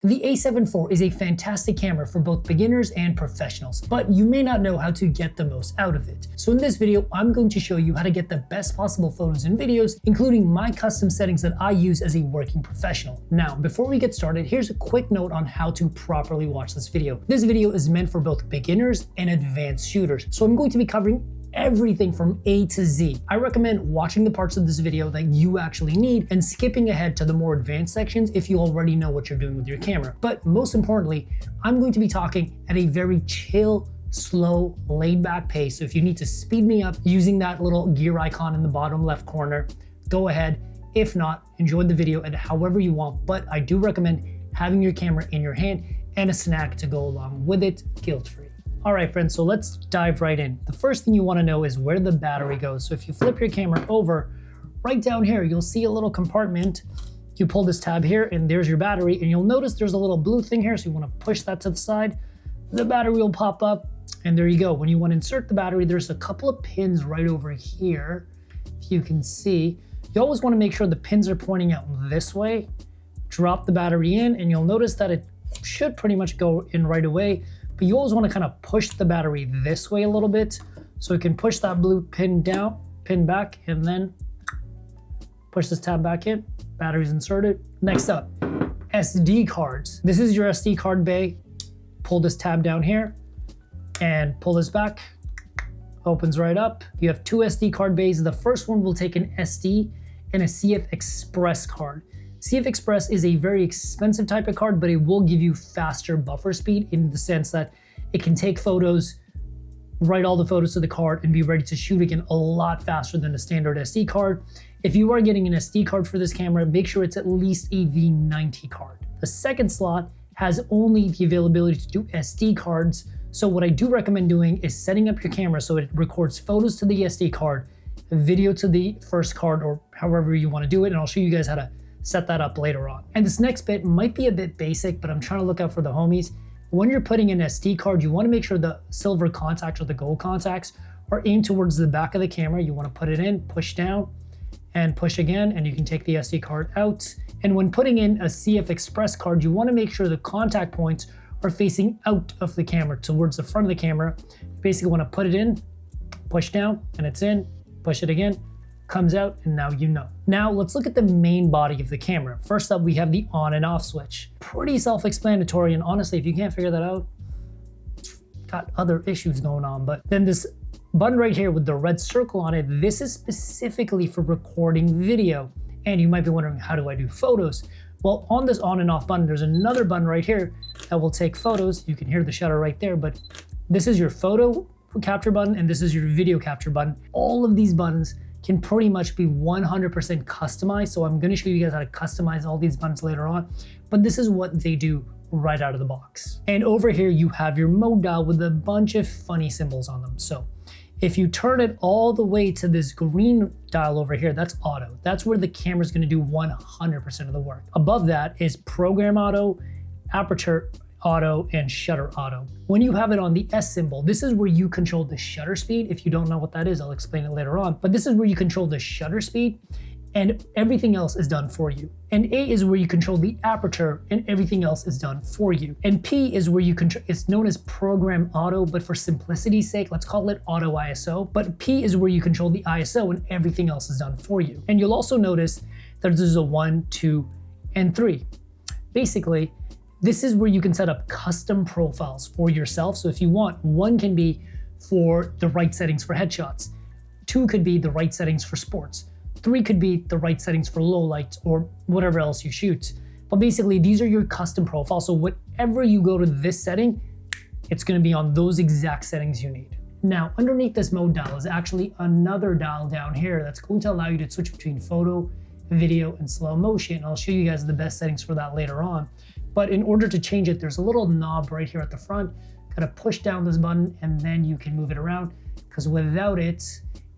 The A7 IV is a fantastic camera for both beginners and professionals, but you may not know how to get the most out of it. So in this video, I'm going to show you how to get the best possible photos and videos, including my custom settings that I use as a working professional. Now, before we get started, here's a quick note on how to properly watch this video. This video is meant for both beginners and advanced shooters, so I'm going to be covering everything from A to Z. I recommend watching the parts of this video that you actually need and skipping ahead to the more advanced sections if you already know what you're doing with your camera. But most importantly, I'm going to be talking at a very chill, slow, laid back pace. So if you need to speed me up using that little gear icon in the bottom left corner, go ahead. If not, enjoy the video at however you want, but I do recommend having your camera in your hand and a snack to go along with it, guilt-free. All right, friends, so let's dive right in. The first thing you want to know is where the battery goes. So if you flip your camera over, right down here, you'll see a little compartment. You pull this tab here and there's your battery, and you'll notice there's a little blue thing here, so you want to push that to the side. The battery will pop up, and there you go. When you want to insert the battery, there's a couple of pins right over here, if you can see. You always want to make sure the pins are pointing out this way. Drop the battery in, and you'll notice that it should pretty much go in right away. But you always want to kind of push the battery this way a little bit, so you can push that blue pin down, pin back, and then push this tab back in. Battery's inserted. Next up, SD cards. This is your SD card bay. Pull this tab down here and pull this back. Opens right up. You have two SD card bays. The first one will take an SD and a CF Express card. CF Express is a very expensive type of card, but it will give you faster buffer speed in the sense that it can take photos, write all the photos to the card, and be ready to shoot again a lot faster than a standard SD card. If you are getting an SD card for this camera, make sure it's at least a V90 card. The second slot has only the availability to do SD cards. So what I do recommend doing is setting up your camera so it records photos to the SD card, video to the first card, or however you want to do it. And I'll show you guys how to set that up later on. And this next bit might be a bit basic, but I'm trying to look out for the homies. When you're putting an SD card, you want to make sure the silver contacts or the gold contacts are aimed towards the back of the camera. You want to put it in, push down, and push again, and you can take the SD card out. And when putting in a CF Express card, you want to make sure the contact points are facing out of the camera, towards the front of the camera. You basically want to put it in, push down, and it's in, push it again, comes out, and now you know. Now let's look at the main body of the camera. First up, we have the on and off switch. Pretty self-explanatory, and honestly, if you can't figure that out, got other issues going on. But then this button right here with the red circle on it, this is specifically for recording video. And you might be wondering, how do I do photos? Well, on this on and off button, there's another button right here that will take photos. You can hear the shutter right there, but this is your photo capture button, and this is your video capture button. All of these buttons can pretty much be 100% customized. So I'm gonna show you guys how to customize all these buttons later on, but this is what they do right out of the box. And over here, you have your mode dial with a bunch of funny symbols on them. So if you turn it all the way to this green dial over here, that's auto. That's where the camera's gonna do 100% of the work. Above that is program auto, aperture auto, and shutter auto. When you have it on the S symbol, this is where you control the shutter speed. If you don't know what that is, I'll explain it later on, but this is where you control the shutter speed, and everything else is done for you. And A is where you control the aperture, and everything else is done for you. And P is where you control, it's known as program auto, but for simplicity's sake, let's call it auto ISO. But P is where you control the ISO, and everything else is done for you. And you'll also notice that there's a 1, 2, and 3. Basically, this is where you can set up custom profiles for yourself. So if you want, 1 can be for the right settings for headshots. 2 could be the right settings for sports. 3 could be the right settings for low lights or whatever else you shoot. But basically, these are your custom profiles. So whatever you go to this setting, it's gonna be on those exact settings you need. Now, underneath this mode dial is actually another dial down here that's going to allow you to switch between photo, video, and slow motion. I'll show you guys the best settings for that later on. But in order to change it, there's a little knob right here at the front. Gotta push down this button and then you can move it around, because without it,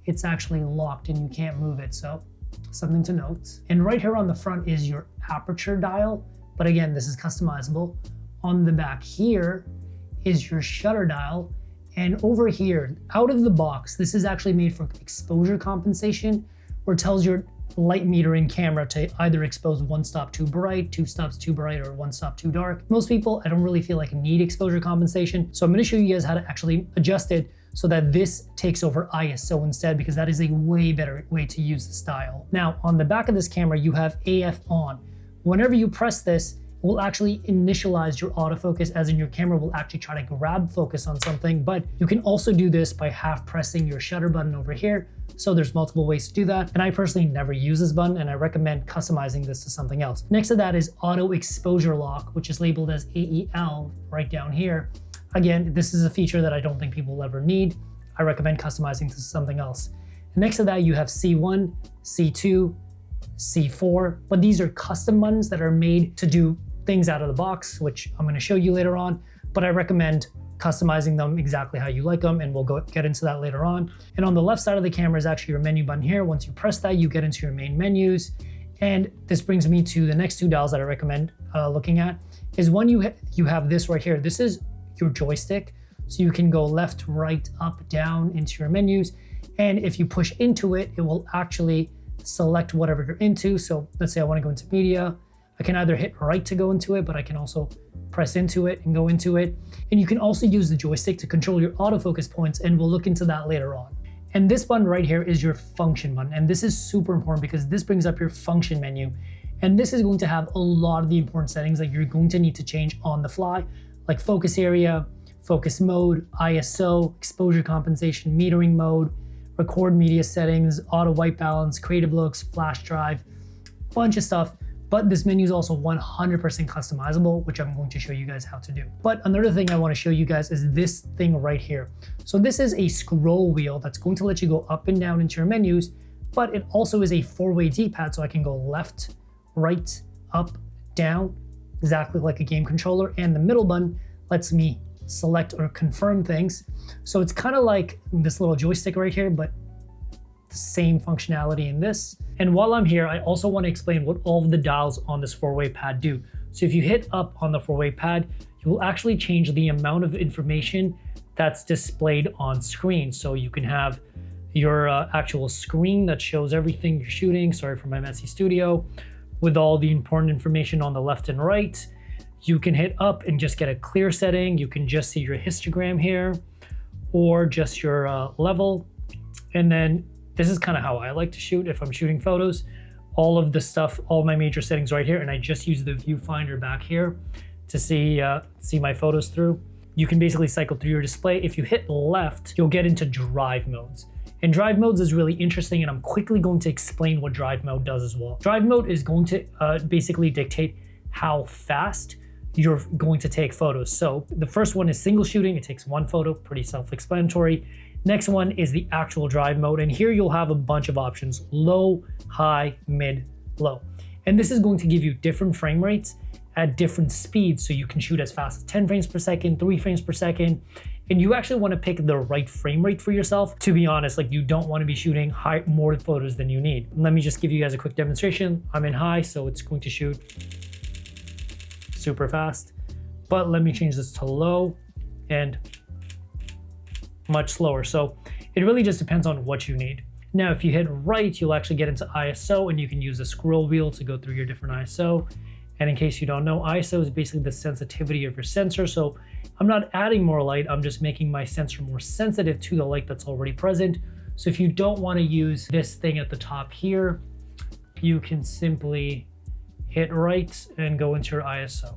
it's actually locked and you can't move it. So something to note. And right here on the front is your aperture dial. But again, this is customizable. On the back here is your shutter dial. And over here, out of the box, this is actually made for exposure compensation, where it tells your light metering camera to either expose one stop too bright, two stops too bright, or one stop too dark. Most people, I don't really feel like need exposure compensation. So I'm gonna show you guys how to actually adjust it so that this takes over ISO instead, because that is a way better way to use the style. Now, on the back of this camera, you have AF on. Whenever you press this, it will actually initialize your autofocus, as in your camera will actually try to grab focus on something, but you can also do this by half pressing your shutter button over here. So there's multiple ways to do that. And I personally never use this button, and I recommend customizing this to something else. Next to that is auto exposure lock, which is labeled as AEL right down here. Again, this is a feature that I don't think people will ever need. I recommend customizing this to something else. And next to that, you have C1, C2, C4, but these are custom buttons that are made to do things out of the box, which I'm going to show you later on, but I recommend customizing them exactly how you like them, and we'll get into that later on. And on the left side of the camera is actually your menu button here. Once you press that, you get into your main menus. And this brings me to the next two dials that I recommend looking at, is one you have this right here. This is your joystick. So you can go left, right, up, down into your menus. And if you push into it, it will actually select whatever you're into. So let's say I want to go into media. I can either hit right to go into it, but I can also press into it and go into it. And you can also use the joystick to control your autofocus points, and we'll look into that later on. And this button right here is your function button. And this is super important because this brings up your function menu. And this is going to have a lot of the important settings that you're going to need to change on the fly, like focus area, focus mode, ISO, exposure compensation, metering mode, record media settings, auto white balance, creative looks, flash drive, bunch of stuff. But this menu is also 100% customizable, which I'm going to show you guys how to do. But another thing I want to show you guys is this thing right here. So this is a scroll wheel that's going to let you go up and down into your menus, but it also is a four-way D-pad, so I can go left, right, up, down, exactly like a game controller. And the middle button lets me select or confirm things. So it's kind of like this little joystick right here, but the same functionality in this. And while I'm here, I also want to explain what all of the dials on this four-way pad do. So if you hit up on the four-way pad, you will actually change the amount of information that's displayed on screen. So you can have your actual screen that shows everything you're shooting. Sorry for my messy studio. With all the important information on the left and right. You can hit up and just get a clear setting. You can just see your histogram here, or just your level. And then this is kind of how I like to shoot if I'm shooting photos. All of the stuff, all my major settings right here, and I just use the viewfinder back here to see my photos through. You can basically cycle through your display. If you hit left, you'll get into drive modes. And drive modes is really interesting, and I'm quickly going to explain what drive mode does as well. Drive mode is going to basically dictate how fast you're going to take photos. So the first one is single shooting. It takes one photo, pretty self-explanatory. Next one is the actual drive mode. And here you'll have a bunch of options: low, high, mid, low. And this is going to give you different frame rates at different speeds. So you can shoot as fast as 10 frames per second, 3 frames per second. And you actually want to pick the right frame rate for yourself. To be honest, like, you don't want to be shooting more photos than you need. Let me just give you guys a quick demonstration. I'm in high, so it's going to shoot super fast. But let me change this to low and much slower. So it really just depends on what you need. Now, if you hit right, you'll actually get into ISO, and you can use the scroll wheel to go through your different ISO. And in case you don't know, ISO is basically the sensitivity of your sensor. So I'm not adding more light, I'm just making my sensor more sensitive to the light that's already present. So if you don't want to use this thing at the top here, you can simply hit right and go into your ISO.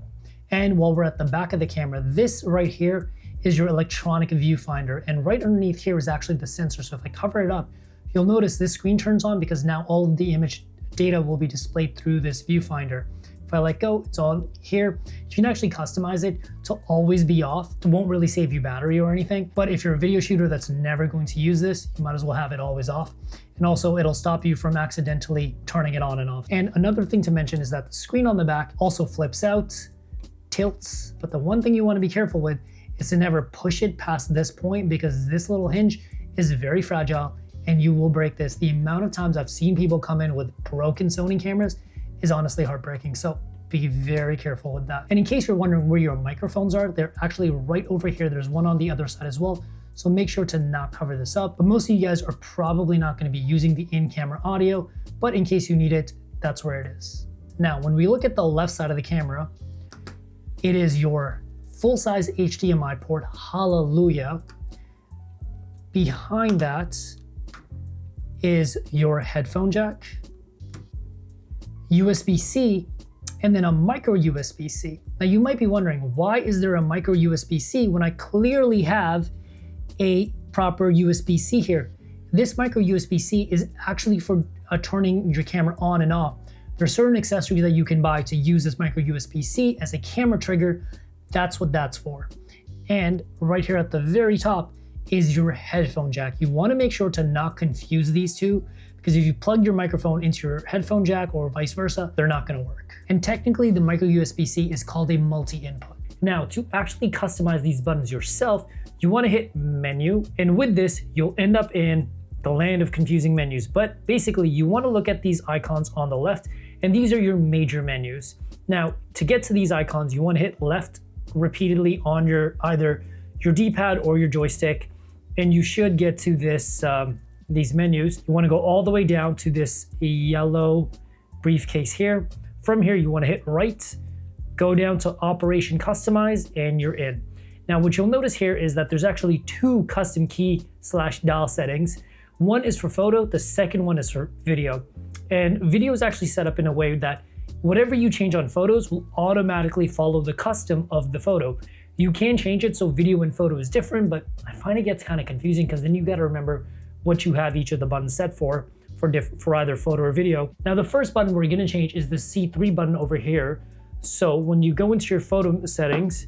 And while we're at the back of the camera, this right here is your electronic viewfinder. And right underneath here is actually the sensor. So if I cover it up, you'll notice this screen turns on because now all of the image data will be displayed through this viewfinder. If I let go, it's on here. You can actually customize it to always be off. It won't really save you battery or anything, but if you're a video shooter that's never going to use this, you might as well have it always off. And also it'll stop you from accidentally turning it on and off. And another thing to mention is that the screen on the back also flips out, tilts, but the one thing you want to be careful with is to never push it past this point, because this little hinge is very fragile and you will break this. The amount of times I've seen people come in with broken Sony cameras is honestly heartbreaking. So be very careful with that. And in case you're wondering where your microphones are, they're actually right over here. There's one on the other side as well. so make sure to not cover this up. But most of you guys are probably not going to be using the in-camera audio, but in case you need it, that's where it is. Now, when we look at the left side of the camera, it is your full-size HDMI port, hallelujah. Behind that is your headphone jack, USB-C, and then a micro USB-C. Now you might be wondering, why is there a micro USB-C when I clearly have a proper USB-C here? This micro USB-C is actually for turning your camera on and off. There are certain accessories that you can buy to use this micro USB-C as a camera trigger. That's what that's for. And right here at the very top is your headphone jack. You want to make sure to not confuse these two, because if you plug your microphone into your headphone jack or vice versa, they're not going to work. And technically the micro USB-C is called a multi-input. Now, to actually customize these buttons yourself, you want to hit menu, and with this you'll end up in the land of confusing menus. But basically you want to look at these icons on the left, and these are your major menus. Now, to get to these icons, you want to hit left repeatedly on your either your D-pad or your joystick, and you should get to this these menus. You want to go all the way down to this yellow briefcase here. From here, you want to hit right, go down to Operation Customize, and you're in. Now, what you'll notice here is that there's actually two custom key/dial settings. One is for photo, the second one is for video. And video is actually set up in a way that whatever you change on photos will automatically follow the custom of the photo. You can change it so video and photo is different, but I find it gets kind of confusing because then you got to remember what you have each of the buttons set for either photo or video. Now, the first button we're going to change is the C3 button over here. So when you go into your photo settings,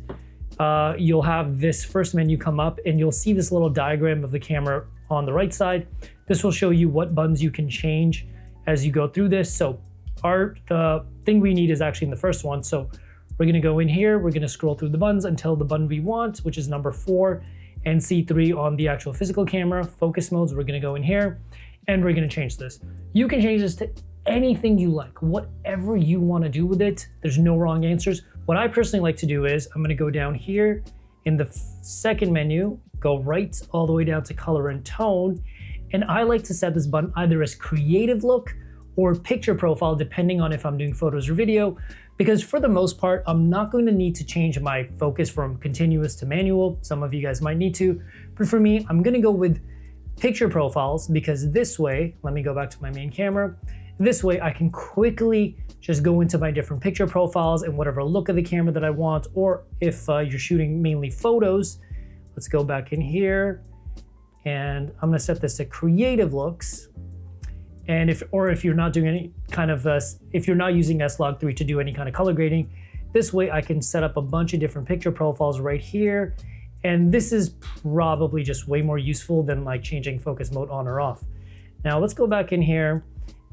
you'll have this first menu come up, and you'll see this little diagram of the camera on the right side. This will show you what buttons you can change as you go through this. So the thing we need is actually in the first one. So we're going to go in here, we're going to scroll through the buttons until the button we want, which is number 4, and C3 on the actual physical camera. Focus modes, we're going to go in here, and we're going to change this. You can change this to anything you like, whatever you want to do with it. There's no wrong answers. What I personally like to do is I'm going to go down here in the second menu, go right all the way down to color and tone, and I like to set this button either as creative look or picture profile, depending on if I'm doing photos or video, because for the most part, I'm not going to need to change my focus from continuous to manual. Some of you guys might need to, but for me, I'm going to go with picture profiles, because this way, let me go back to my main camera. This way I can quickly just go into my different picture profiles and whatever look of the camera that I want, or if you're shooting mainly photos, let's go back in here, and I'm going to set this to creative looks. And if you're not doing any kind of, if you're not using S-Log3 to do any kind of color grading, this way I can set up a bunch of different picture profiles right here. And this is probably just way more useful than like changing focus mode on or off. Now let's go back in here.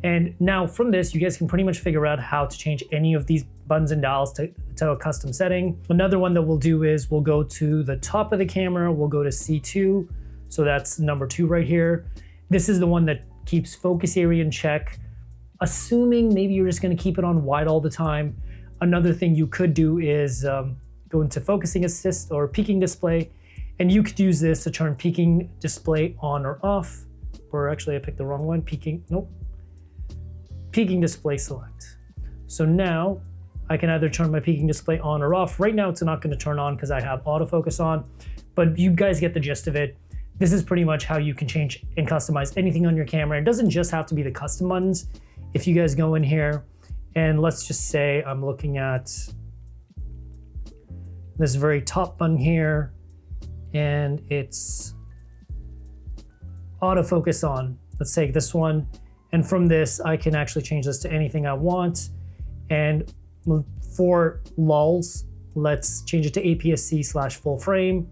And now from this, you guys can pretty much figure out how to change any of these buttons and dials to a custom setting. Another one that we'll do is we'll go to the top of the camera, we'll go to C2. So that's number 2 right here. This is the one that keeps focus area in check, assuming maybe you're just going to keep it on wide all the time. Another thing you could do is go into focusing assist or peaking display, and you could use this to turn peaking display on or off. Or actually I picked the wrong one, peaking display select. So now I can either turn my peaking display on or off. Right now it's not going to turn on because I have autofocus on, but you guys get the gist of it. This is pretty much how you can change and customize anything on your camera. It doesn't just have to be the custom buttons. If you guys go in here, and let's just say I'm looking at this very top button here, and it's autofocus on. Let's take this one, and from this, I can actually change this to anything I want. And for lulls, let's change it to APS-C/full frame.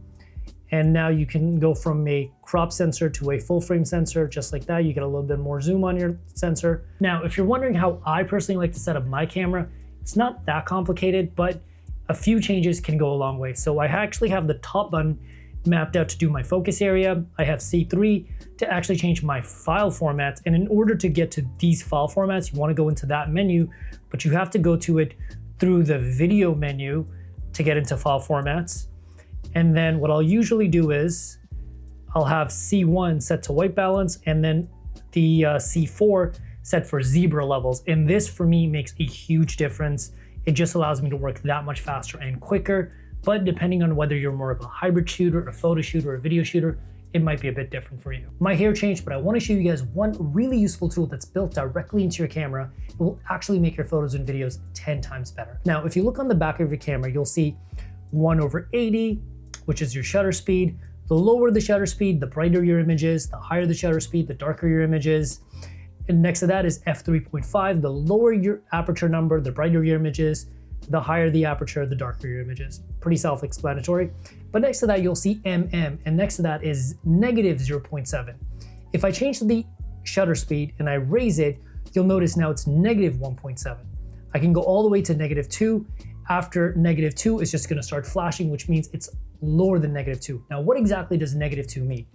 And now you can go from a crop sensor to a full frame sensor, just like that. You get a little bit more zoom on your sensor. Now, if you're wondering how I personally like to set up my camera, it's not that complicated, but a few changes can go a long way. So I actually have the top button mapped out to do my focus area. I have C3 to actually change my file formats. And in order to get to these file formats, you want to go into that menu, but you have to go to it through the video menu to get into file formats. And then what I'll usually do is I'll have C1 set to white balance and then the C4 set for zebra levels. And this for me makes a huge difference. It just allows me to work that much faster and quicker. But depending on whether you're more of a hybrid shooter, a photo shooter, or a video shooter, it might be a bit different for you. My hair changed, but I want to show you guys one really useful tool that's built directly into your camera. It will actually make your photos and videos 10 times better. Now, if you look on the back of your camera, you'll see 1/80, which is your shutter speed. The lower the shutter speed, the brighter your image is. The higher the shutter speed, the darker your image is. And next to that is f3.5. The lower your aperture number, the brighter your image is. The higher the aperture, the darker your image is. Pretty self-explanatory. But next to that, you'll see mm, and next to that is -0.7. If I change the shutter speed and I raise it, you'll notice now it's -1.7. I can go all the way to -2. After -2, it's just gonna start flashing, which means it's lower than -2. Now, what exactly does -2 mean?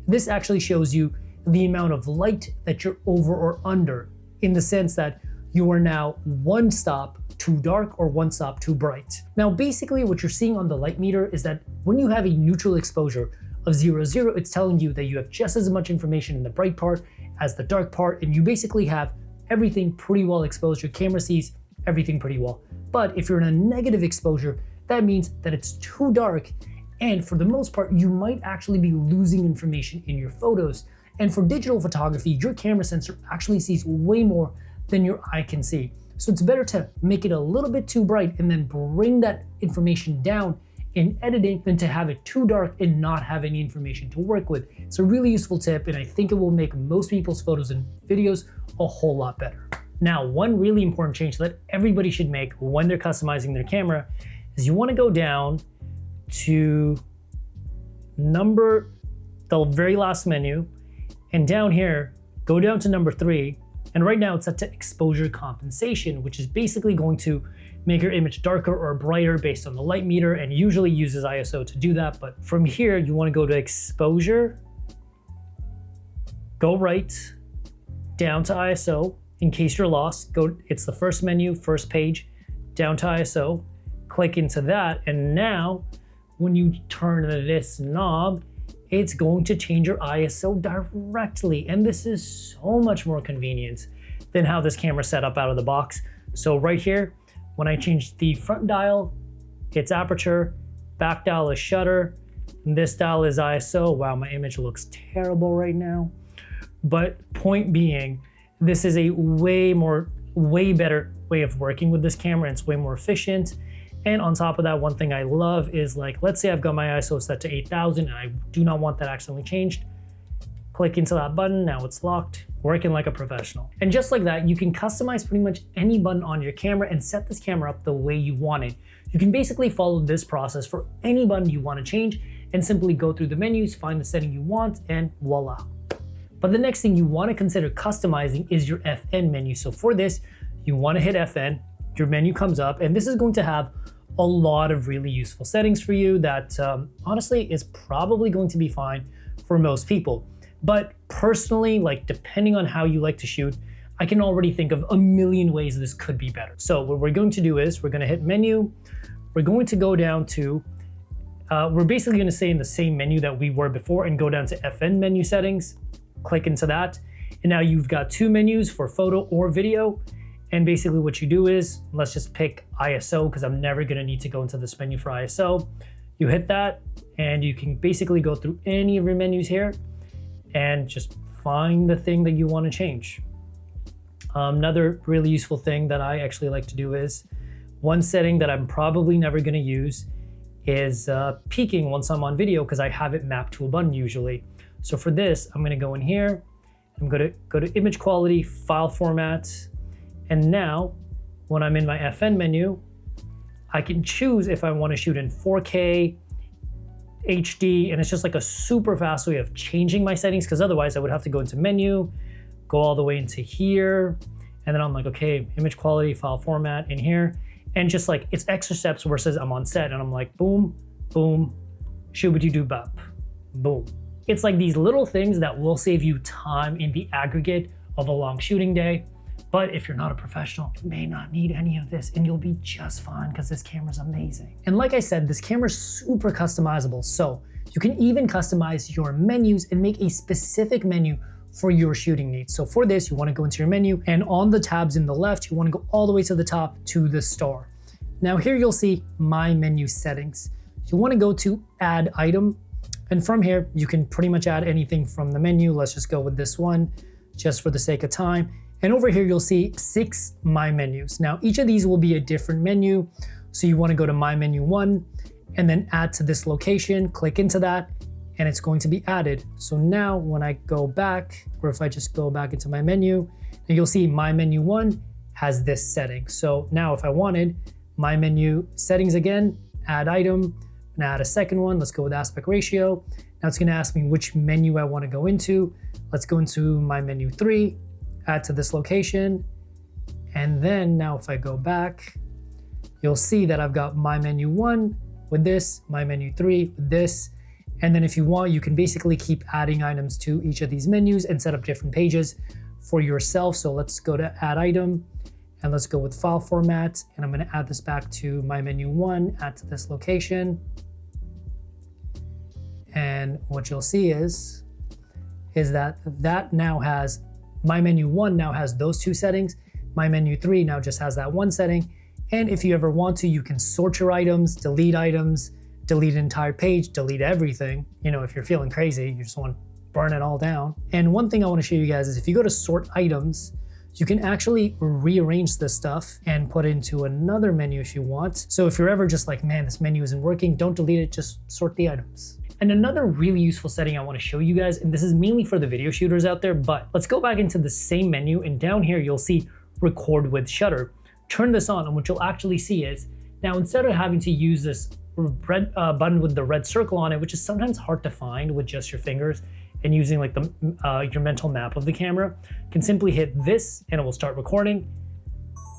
This actually shows you the amount of light that you're over or under, in the sense that you are now one stop too dark or one stop too bright. Now, basically what you're seeing on the light meter is that when you have a neutral exposure of 0, it's telling you that you have just as much information in the bright part as the dark part, and you basically have everything pretty well exposed. Your camera sees everything pretty well. But if you're in a negative exposure, that means that it's too dark, and for the most part, you might actually be losing information in your photos. And for digital photography, your camera sensor actually sees way more than your eye can see. So it's better to make it a little bit too bright and then bring that information down in editing than to have it too dark and not have any information to work with. It's a really useful tip, and I think it will make most people's photos and videos a whole lot better. Now, one really important change that everybody should make when they're customizing their camera is you want to go down to the very last menu, and down here, go down to number 3. And right now it's set to exposure compensation, which is basically going to make your image darker or brighter based on the light meter, and usually uses ISO to do that. But from here, you want to go to exposure, go right, down to ISO. In case you're lost, it's the first menu, first page, down to ISO, click into that. And now when you turn this knob, it's going to change your ISO directly. And this is so much more convenient than how this camera set up out of the box. So right here, when I change the front dial, it's aperture, back dial is shutter, and this dial is ISO. Wow, my image looks terrible right now. But point being, this is a way better way of working with this camera, and it's way more efficient. And on top of that, one thing I love is, like, let's say I've got my ISO set to 8,000 and I do not want that accidentally changed. Click into that button, now it's locked, working like a professional. And just like that, you can customize pretty much any button on your camera and set this camera up the way you want it. You can basically follow this process for any button you want to change and simply go through the menus, find the setting you want, and voila. But the next thing you want to consider customizing is your FN menu. So for this, you want to hit FN, your menu comes up, and this is going to have a lot of really useful settings for you that honestly is probably going to be fine for most people. But personally, like, depending on how you like to shoot, I can already think of a million ways this could be better. So what we're going to do is we're going to hit menu. We're going to go down to, we're basically going to stay in the same menu that we were before and go down to FN menu settings, click into that. And now you've got 2 menus for photo or video. And basically what you do is, let's just pick ISO because I'm never going to need to go into this menu for ISO. You hit that and you can basically go through any of your menus here and just find the thing that you want to change. Another really useful thing that I actually like to do is, one setting that I'm probably never going to use is peaking once I'm on video, because I have it mapped to a button usually. So for this, I'm going to go in here, I'm going to go to image quality, file format, and now when I'm in my FN menu, I can choose if I want to shoot in 4K, HD, and it's just like a super fast way of changing my settings, because otherwise I would have to go into menu, go all the way into here, and then I'm like, okay, image quality, file format in here, and just like, it's extra steps versus I'm on set and I'm like, boom, boom, shoo-ba-doo-doo-bop, boom. It's like these little things that will save you time in the aggregate of a long shooting day. But if you're not a professional, you may not need any of this and you'll be just fine because this camera's amazing. And like I said, this camera's super customizable. So You can even customize your menus and make a specific menu for your shooting needs. So for this, you want to go into your menu, and on the tabs in the left, you want to go all the way to the top to the star. Now here you'll see My Menu Settings. You want to go to Add Item, and from here, you can pretty much add anything from the menu. Let's just go with this one, just for the sake of time. And over here, you'll see 6 My Menus. Now, each of these will be a different menu. So you want to go to My Menu 1, and then add to this location, click into that, and it's going to be added. So now when I go back, or if I just go back into my menu, and you'll see My Menu 1 has this setting. So now if I wanted My Menu Settings again, add item, and add a second one, let's go with aspect ratio. Now it's gonna ask me which menu I wanna go into. Let's go into My Menu 3, add to this location, and then now if I go back, you'll see that I've got My Menu 1 with this, My Menu 3 with this, and then if you want, you can basically keep adding items to each of these menus and set up different pages for yourself. So let's go to Add Item, and let's go with File Format, and I'm gonna add this back to My Menu 1, add to this location. And what you'll see is that now has, My Menu 1 now has those 2 settings, My Menu 3 now just has that 1 setting, and if you ever want to, you can sort your items, delete an entire page, delete everything. You know, if you're feeling crazy, you just want to burn it all down. And one thing I want to show you guys is if you go to Sort Items, you can actually rearrange this stuff and put it into another menu if you want. So if you're ever just like, man, this menu isn't working, don't delete it, just sort the items. And another really useful setting I want to show you guys, and this is mainly for the video shooters out there, but let's go back into the same menu, and down here you'll see Record with Shutter. Turn this on, and what you'll actually see is, now instead of having to use this red button with the red circle on it, which is sometimes hard to find with just your fingers, and using like the your mental map of the camera, you can simply hit this and it will start recording.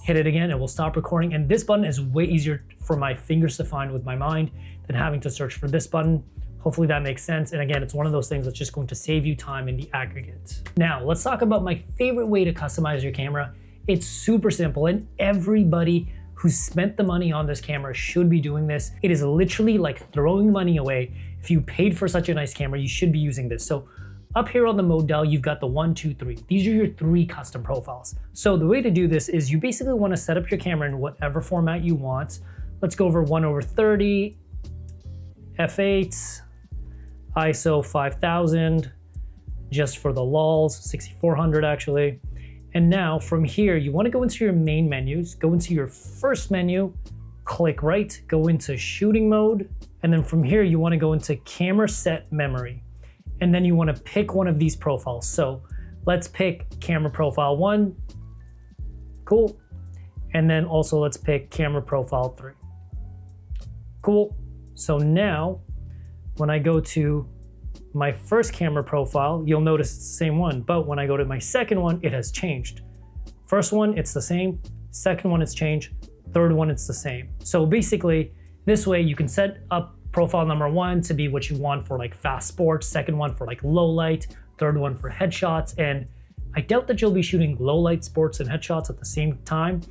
Hit it again, it will stop recording, and this button is way easier for my fingers to find with my mind than having to search for this button. Hopefully that makes sense. And again, it's one of those things that's just going to save you time in the aggregate. Now, let's talk about my favorite way to customize your camera. It's super simple, and everybody who's spent the money on this camera should be doing this. It is literally like throwing money away. If you paid for such a nice camera, you should be using this. So up here on the mode dial, you've got the 1, 2, 3. These are your 3 custom profiles. So the way to do this is you basically want to set up your camera in whatever format you want. Let's go over 1/30, f8, ISO 5000, just for the lulz, 6400 actually. And now from here, you want to go into your main menus, go into your first menu, click right, go into shooting mode. And then from here, you want to go into camera set memory. And then you want to pick one of these profiles. So let's pick camera profile 1. Cool. And then also let's pick camera profile 3. Cool. So now when I go to my first camera profile, you'll notice it's the same one, but when I go to my second one, it has changed. First one, it's the same. Second one, it's changed. Third one, it's the same. So basically, this way you can set up profile number 1 to be what you want for like fast sports, second one for like low light, third one for headshots. And I doubt that you'll be shooting low light sports and headshots at the same time,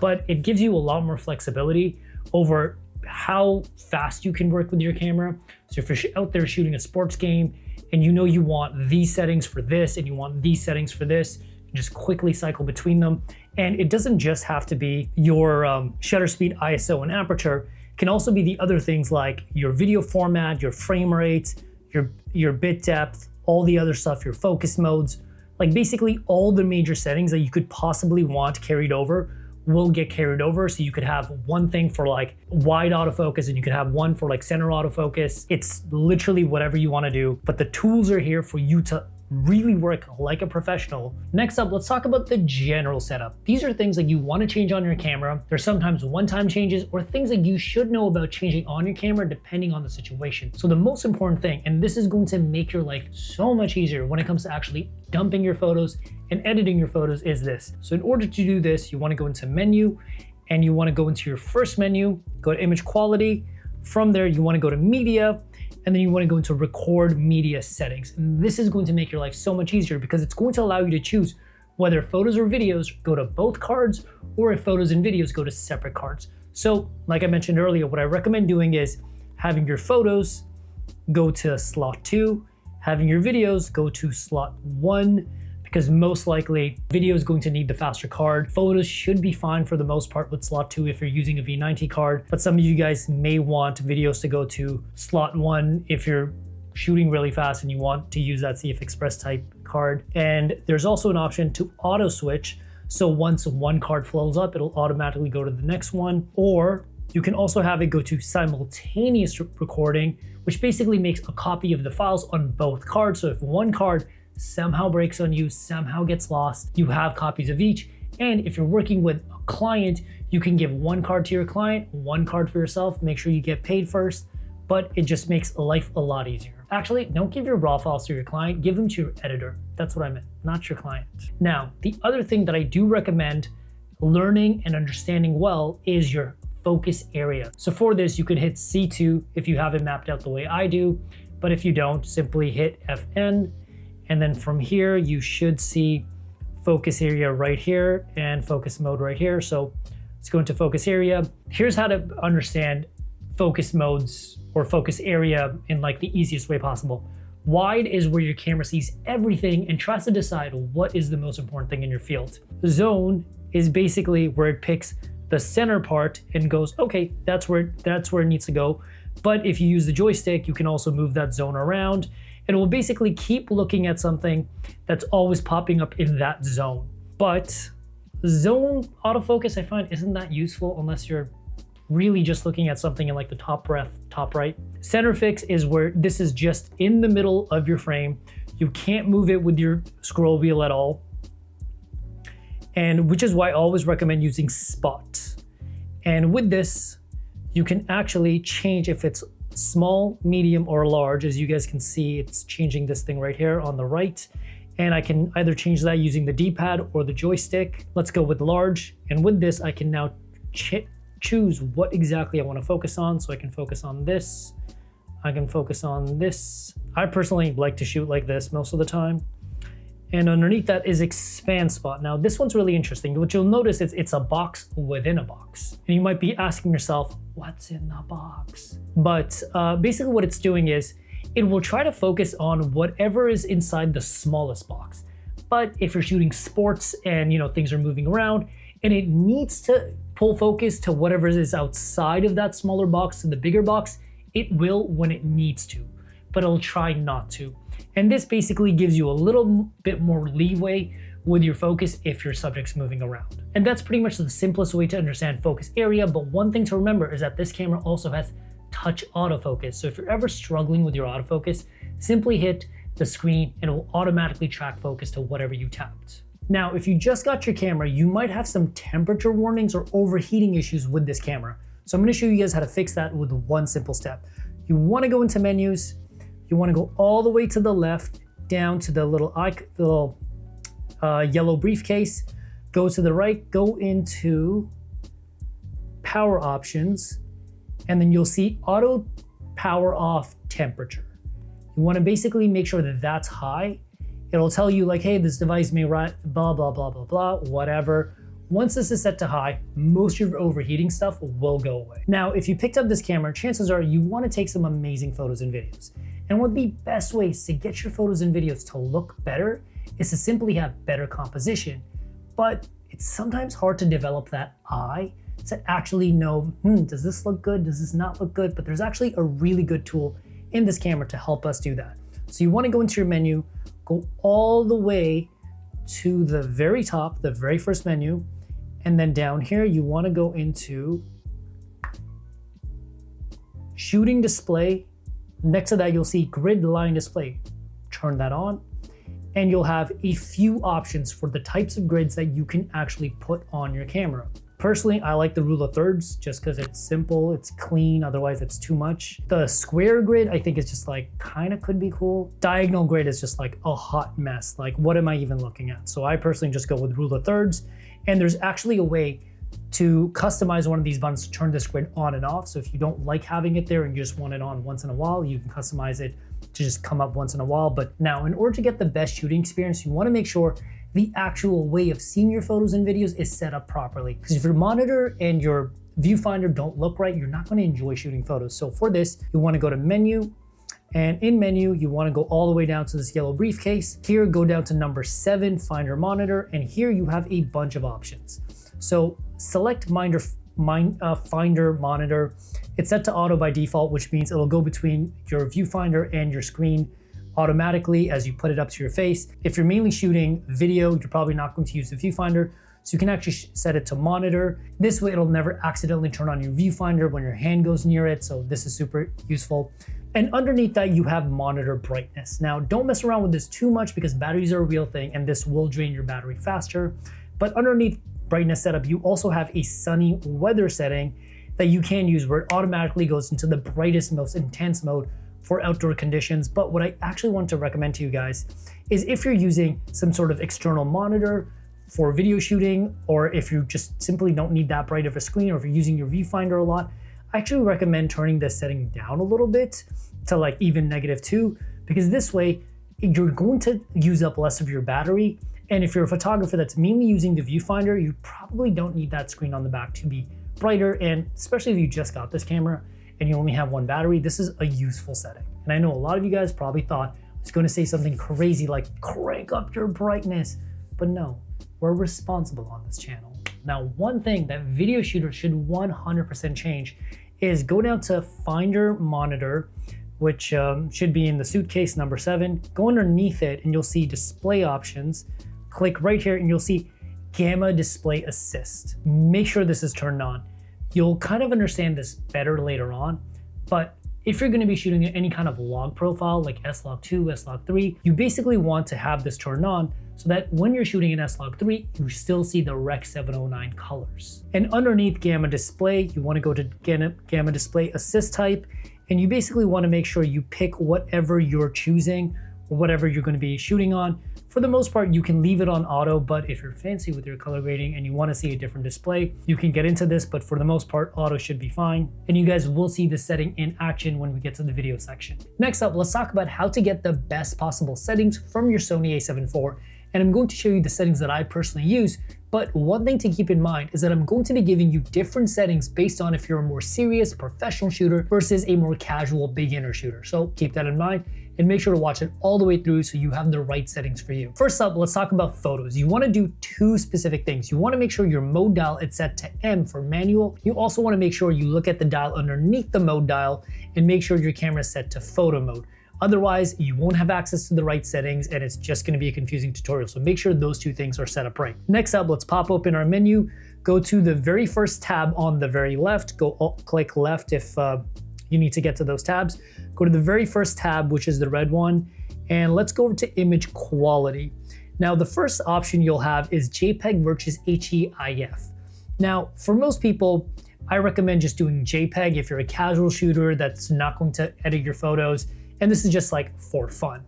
but it gives you a lot more flexibility over how fast you can work with your camera. So if you're out there shooting a sports game and you know you want these settings for this and you want these settings for this, you just quickly cycle between them. And it doesn't just have to be your shutter speed, ISO, and aperture. It can also be the other things like your video format, your frame rate, your bit depth, all the other stuff, your focus modes, like basically all the major settings that you could possibly want carried over will get carried over. So you could have one thing for like wide autofocus and you could have one for like center autofocus. It's literally whatever you want to do, but the tools are here for you to really work like a professional. Next up, let's talk about the general setup. These are things that you want to change on your camera. There's sometimes one-time changes or things that you should know about changing on your camera depending on the situation. So the most important thing, and this is going to make your life so much easier when it comes to actually dumping your photos and editing your photos, is this. So in order to do this, you want to go into menu and you want to go into your first menu, go to image quality. From there, you want to go to media, and then you want to go into record media settings. And this is going to make your life so much easier because it's going to allow you to choose whether photos or videos go to both cards or if photos and videos go to separate cards. So like I mentioned earlier, what I recommend doing is having your photos go to slot 2, having your videos go to slot 1, because most likely video is going to need the faster card. Photos should be fine for the most part with slot 2 if you're using a V90 card, but some of you guys may want videos to go to slot 1 if you're shooting really fast and you want to use that CF Express type card. And there's also an option to auto switch. So once one card flows up, it'll automatically go to the next one. Or you can also have it go to simultaneous recording, which basically makes a copy of the files on both cards. So if one card somehow breaks on you, somehow gets lost, you have copies of each. And if you're working with a client, you can give one card to your client, one card for yourself. Make sure you get paid first, but it just makes life a lot easier. Actually, don't give your raw files to your client, give them to your editor. That's what I meant, not your client. Now, the other thing that I do recommend learning and understanding well is your focus area. So for this, you can hit C2 if you have it mapped out the way I do, but if you don't, simply hit FN. And then from here, you should see focus area right here and focus mode right here. So let's go into focus area. Here's how to understand focus modes or focus area in like the easiest way possible. Wide is where your camera sees everything and tries to decide what is the most important thing in your field. Zone is basically where it picks the center part and goes, okay, that's where it needs to go. But if you use the joystick, you can also move that zone around. And it will basically keep looking at something that's always popping up in that zone. But zone autofocus, I find, isn't that useful unless you're really just looking at something in like the top left, top right. Center fix is where this is just in the middle of your frame. You can't move it with your scroll wheel at all. And which is why I always recommend using spot. And with this, you can actually change if it's small, medium, or large. As you guys can see, it's changing this thing right here on the right. And I can either change that using the D-pad or the joystick. Let's go with large. And with this, I can now choose what exactly I want to focus on. So I can focus on this. I can focus on this. I personally like to shoot like this most of the time. And underneath that is expand spot. Now this one's really interesting. What you'll notice is it's a box within a box. And you might be asking yourself, what's in the box? But basically what it's doing is it will try to focus on whatever is inside the smallest box. But if you're shooting sports and things are moving around and it needs to pull focus to whatever is outside of that smaller box to the bigger box, it will when it needs to, but it'll try not to. And this basically gives you a little bit more leeway with your focus if your subject's moving around. And that's pretty much the simplest way to understand focus area. But one thing to remember is that this camera also has touch autofocus. So if you're ever struggling with your autofocus, simply hit the screen and it will automatically track focus to whatever you tapped. Now, if you just got your camera, you might have some temperature warnings or overheating issues with this camera. So I'm going to show you guys how to fix that with one simple step. You want to go into menus. You want to go all the way to the left, down to the little yellow briefcase. Go to the right, go into power options, and then you'll see auto power off temperature. You want to basically make sure that that's high. It'll tell you like, hey, this device may run blah, blah, blah, blah, blah, whatever. Once this is set to high, most of your overheating stuff will go away. Now, if you picked up this camera, chances are you want to take some amazing photos and videos. And one of the best ways to get your photos and videos to look better is to simply have better composition. But it's sometimes hard to develop that eye to actually know, does this look good? Does this not look good? But there's actually a really good tool in this camera to help us do that. So you want to go into your menu, go all the way to the very top, the very first menu, and then down here, you want to go into shooting display. Next to that, you'll see grid line display. Turn that on, and you'll have a few options for the types of grids that you can actually put on your camera. Personally, I like the rule of thirds just because it's simple, it's clean, otherwise it's too much. The square grid, I think is just like, kind of could be cool. Diagonal grid is just like a hot mess. Like, what am I even looking at? So I personally just go with rule of thirds, and there's actually a way to customize one of these buttons to turn this grid on and off. So if you don't like having it there and you just want it on once in a while, you can customize it to just come up once in a while. But now, in order to get the best shooting experience, you want to make sure the actual way of seeing your photos and videos is set up properly. Because if your monitor and your viewfinder don't look right, you're not going to enjoy shooting photos. So for this, you want to go to menu, And in menu, you want to go all the way down to this yellow briefcase. Here, go down to number 7, Finder Monitor, and here you have a bunch of options. So select Finder Monitor. It's set to auto by default, which means it'll go between your viewfinder and your screen automatically as you put it up to your face. If you're mainly shooting video, you're probably not going to use the viewfinder, so you can actually set it to monitor. This way it'll never accidentally turn on your viewfinder when your hand goes near it, so this is super useful. And underneath that, you have monitor brightness. Now, don't mess around with this too much because batteries are a real thing and this will drain your battery faster. But underneath brightness setup, you also have a sunny weather setting that you can use where it automatically goes into the brightest, most intense mode for outdoor conditions. But what I actually want to recommend to you guys is if you're using some sort of external monitor for video shooting, or if you just simply don't need that bright of a screen, or if you're using your viewfinder a lot, I actually recommend turning this setting down a little bit to like even -2, because this way you're going to use up less of your battery. And if you're a photographer that's mainly using the viewfinder, you probably don't need that screen on the back to be brighter. And especially if you just got this camera and you only have one battery, this is a useful setting. And I know a lot of you guys probably thought I was going to say something crazy like crank up your brightness, but no, we're responsible on this channel. Now, one thing that video shooters should 100% change is go down to Finder Monitor, which should be in the suitcase number 7. Go underneath it and you'll see display options. Click right here and you'll see Gamma Display Assist. Make sure this is turned on. You'll kind of understand this better later on, but if you're going to be shooting any kind of log profile like S-Log2, S-Log3, you basically want to have this turned on so that when you're shooting in S-Log3, you still see the Rec 709 colors. And underneath Gamma Display, you want to go to Gamma Display Assist type, and you basically want to make sure you pick whatever you're choosing or whatever you're going to be shooting on. For the most part, you can leave it on auto, but if you're fancy with your color grading and you want to see a different display, you can get into this, but for the most part, auto should be fine. And you guys will see this setting in action when we get to the video section. Next up, let's talk about how to get the best possible settings from your Sony A7 IV. And I'm going to show you the settings that I personally use, but one thing to keep in mind is that I'm going to be giving you different settings based on if you're a more serious professional shooter versus a more casual beginner shooter. So keep that in mind and make sure to watch it all the way through so you have the right settings for you. First up, let's talk about photos. You want to do 2 specific things. You want to make sure your mode dial is set to M for manual. You also want to make sure you look at the dial underneath the mode dial and make sure your camera is set to photo mode. Otherwise, you won't have access to the right settings and it's just going to be a confusing tutorial. So make sure those 2 things are set up right. Next up, let's pop open our menu, go to the very first tab on the very left, click left if you need to get to those tabs. Go to the very first tab, which is the red one, and let's go over to image quality. Now, the first option you'll have is JPEG versus HEIF. Now, for most people, I recommend just doing JPEG if you're a casual shooter that's not going to edit your photos, and this is just like for fun.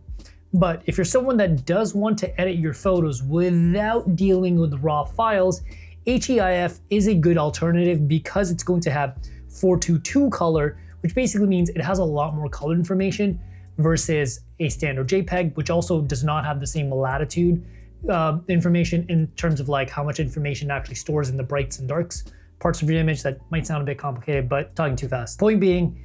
But if you're someone that does want to edit your photos without dealing with raw files, HEIF is a good alternative because it's going to have 4:2 color, which basically means it has a lot more color information versus a standard JPEG, which also does not have the same latitude information in terms of like how much information actually stores in the brights and darks parts of your image. That might sound a bit complicated, but talking too fast. Point being,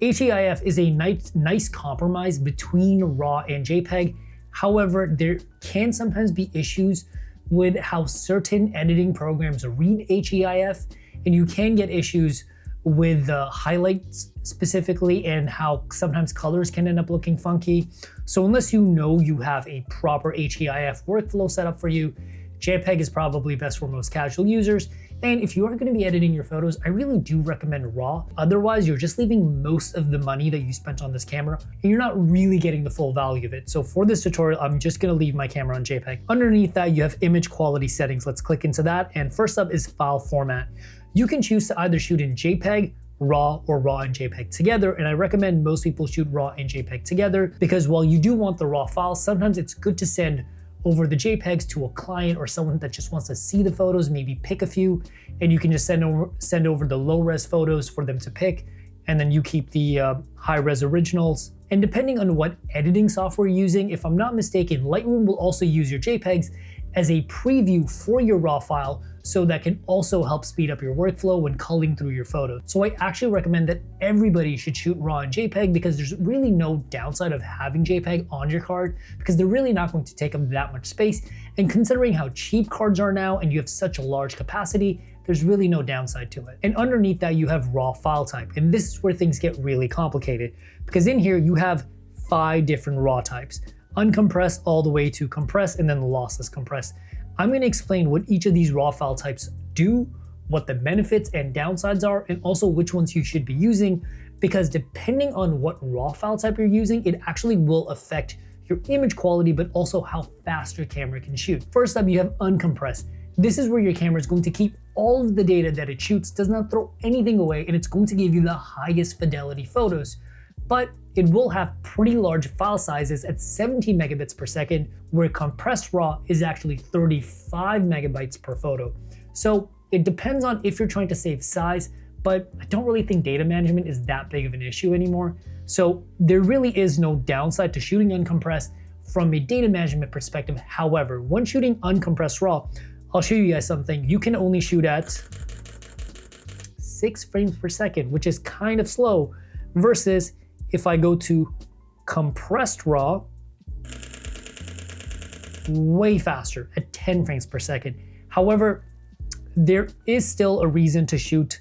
HEIF is a nice compromise between RAW and JPEG. However, there can sometimes be issues with how certain editing programs read HEIF, and you can get issues with highlights specifically and how sometimes colors can end up looking funky. So unless you know you have a proper HEIF workflow set up for you, JPEG is probably best for most casual users. And if you are going to be editing your photos, I really do recommend RAW. Otherwise, you're just leaving most of the money that you spent on this camera and you're not really getting the full value of it. So for this tutorial, I'm just going to leave my camera on JPEG. Underneath that, you have image quality settings. Let's click into that. And first up is file format. You can choose to either shoot in JPEG, RAW, or RAW and JPEG together, and I recommend most people shoot RAW and JPEG together because while you do want the RAW files, sometimes it's good to send over the JPEGs to a client or someone that just wants to see the photos, maybe pick a few, and you can just send over the low-res photos for them to pick. and then you keep the high-res originals. And depending on what editing software you're using, if I'm not mistaken, Lightroom will also use your JPEGs as a preview for your RAW file, so that can also help speed up your workflow when culling through your photos. So I actually recommend that everybody should shoot RAW and JPEG, because there's really no downside of having JPEG on your card, because they're really not going to take up that much space. And considering how cheap cards are now and you have such a large capacity, there's really no downside to it. And underneath that, you have RAW file type. And this is where things get really complicated, because in here you have 5 different RAW types: uncompressed all the way to compressed, and then lossless compressed. I'm going to explain what each of these RAW file types do, what the benefits and downsides are, and also which ones you should be using, because depending on what RAW file type you're using, it actually will affect your image quality, but also how fast your camera can shoot. First up, you have uncompressed. This is where your camera is going to keep all of the data that it shoots, does not throw anything away, and it's going to give you the highest fidelity photos. But it will have pretty large file sizes at 17 megabits per second, where compressed RAW is actually 35 megabytes per photo. So it depends on if you're trying to save size, but I don't really think data management is that big of an issue anymore. So there really is no downside to shooting uncompressed from a data management perspective. However, when shooting uncompressed RAW, I'll show you guys something. You can only shoot at 6 frames per second, which is kind of slow, versus if I go to compressed RAW, way faster at 10 frames per second. However, there is still a reason to shoot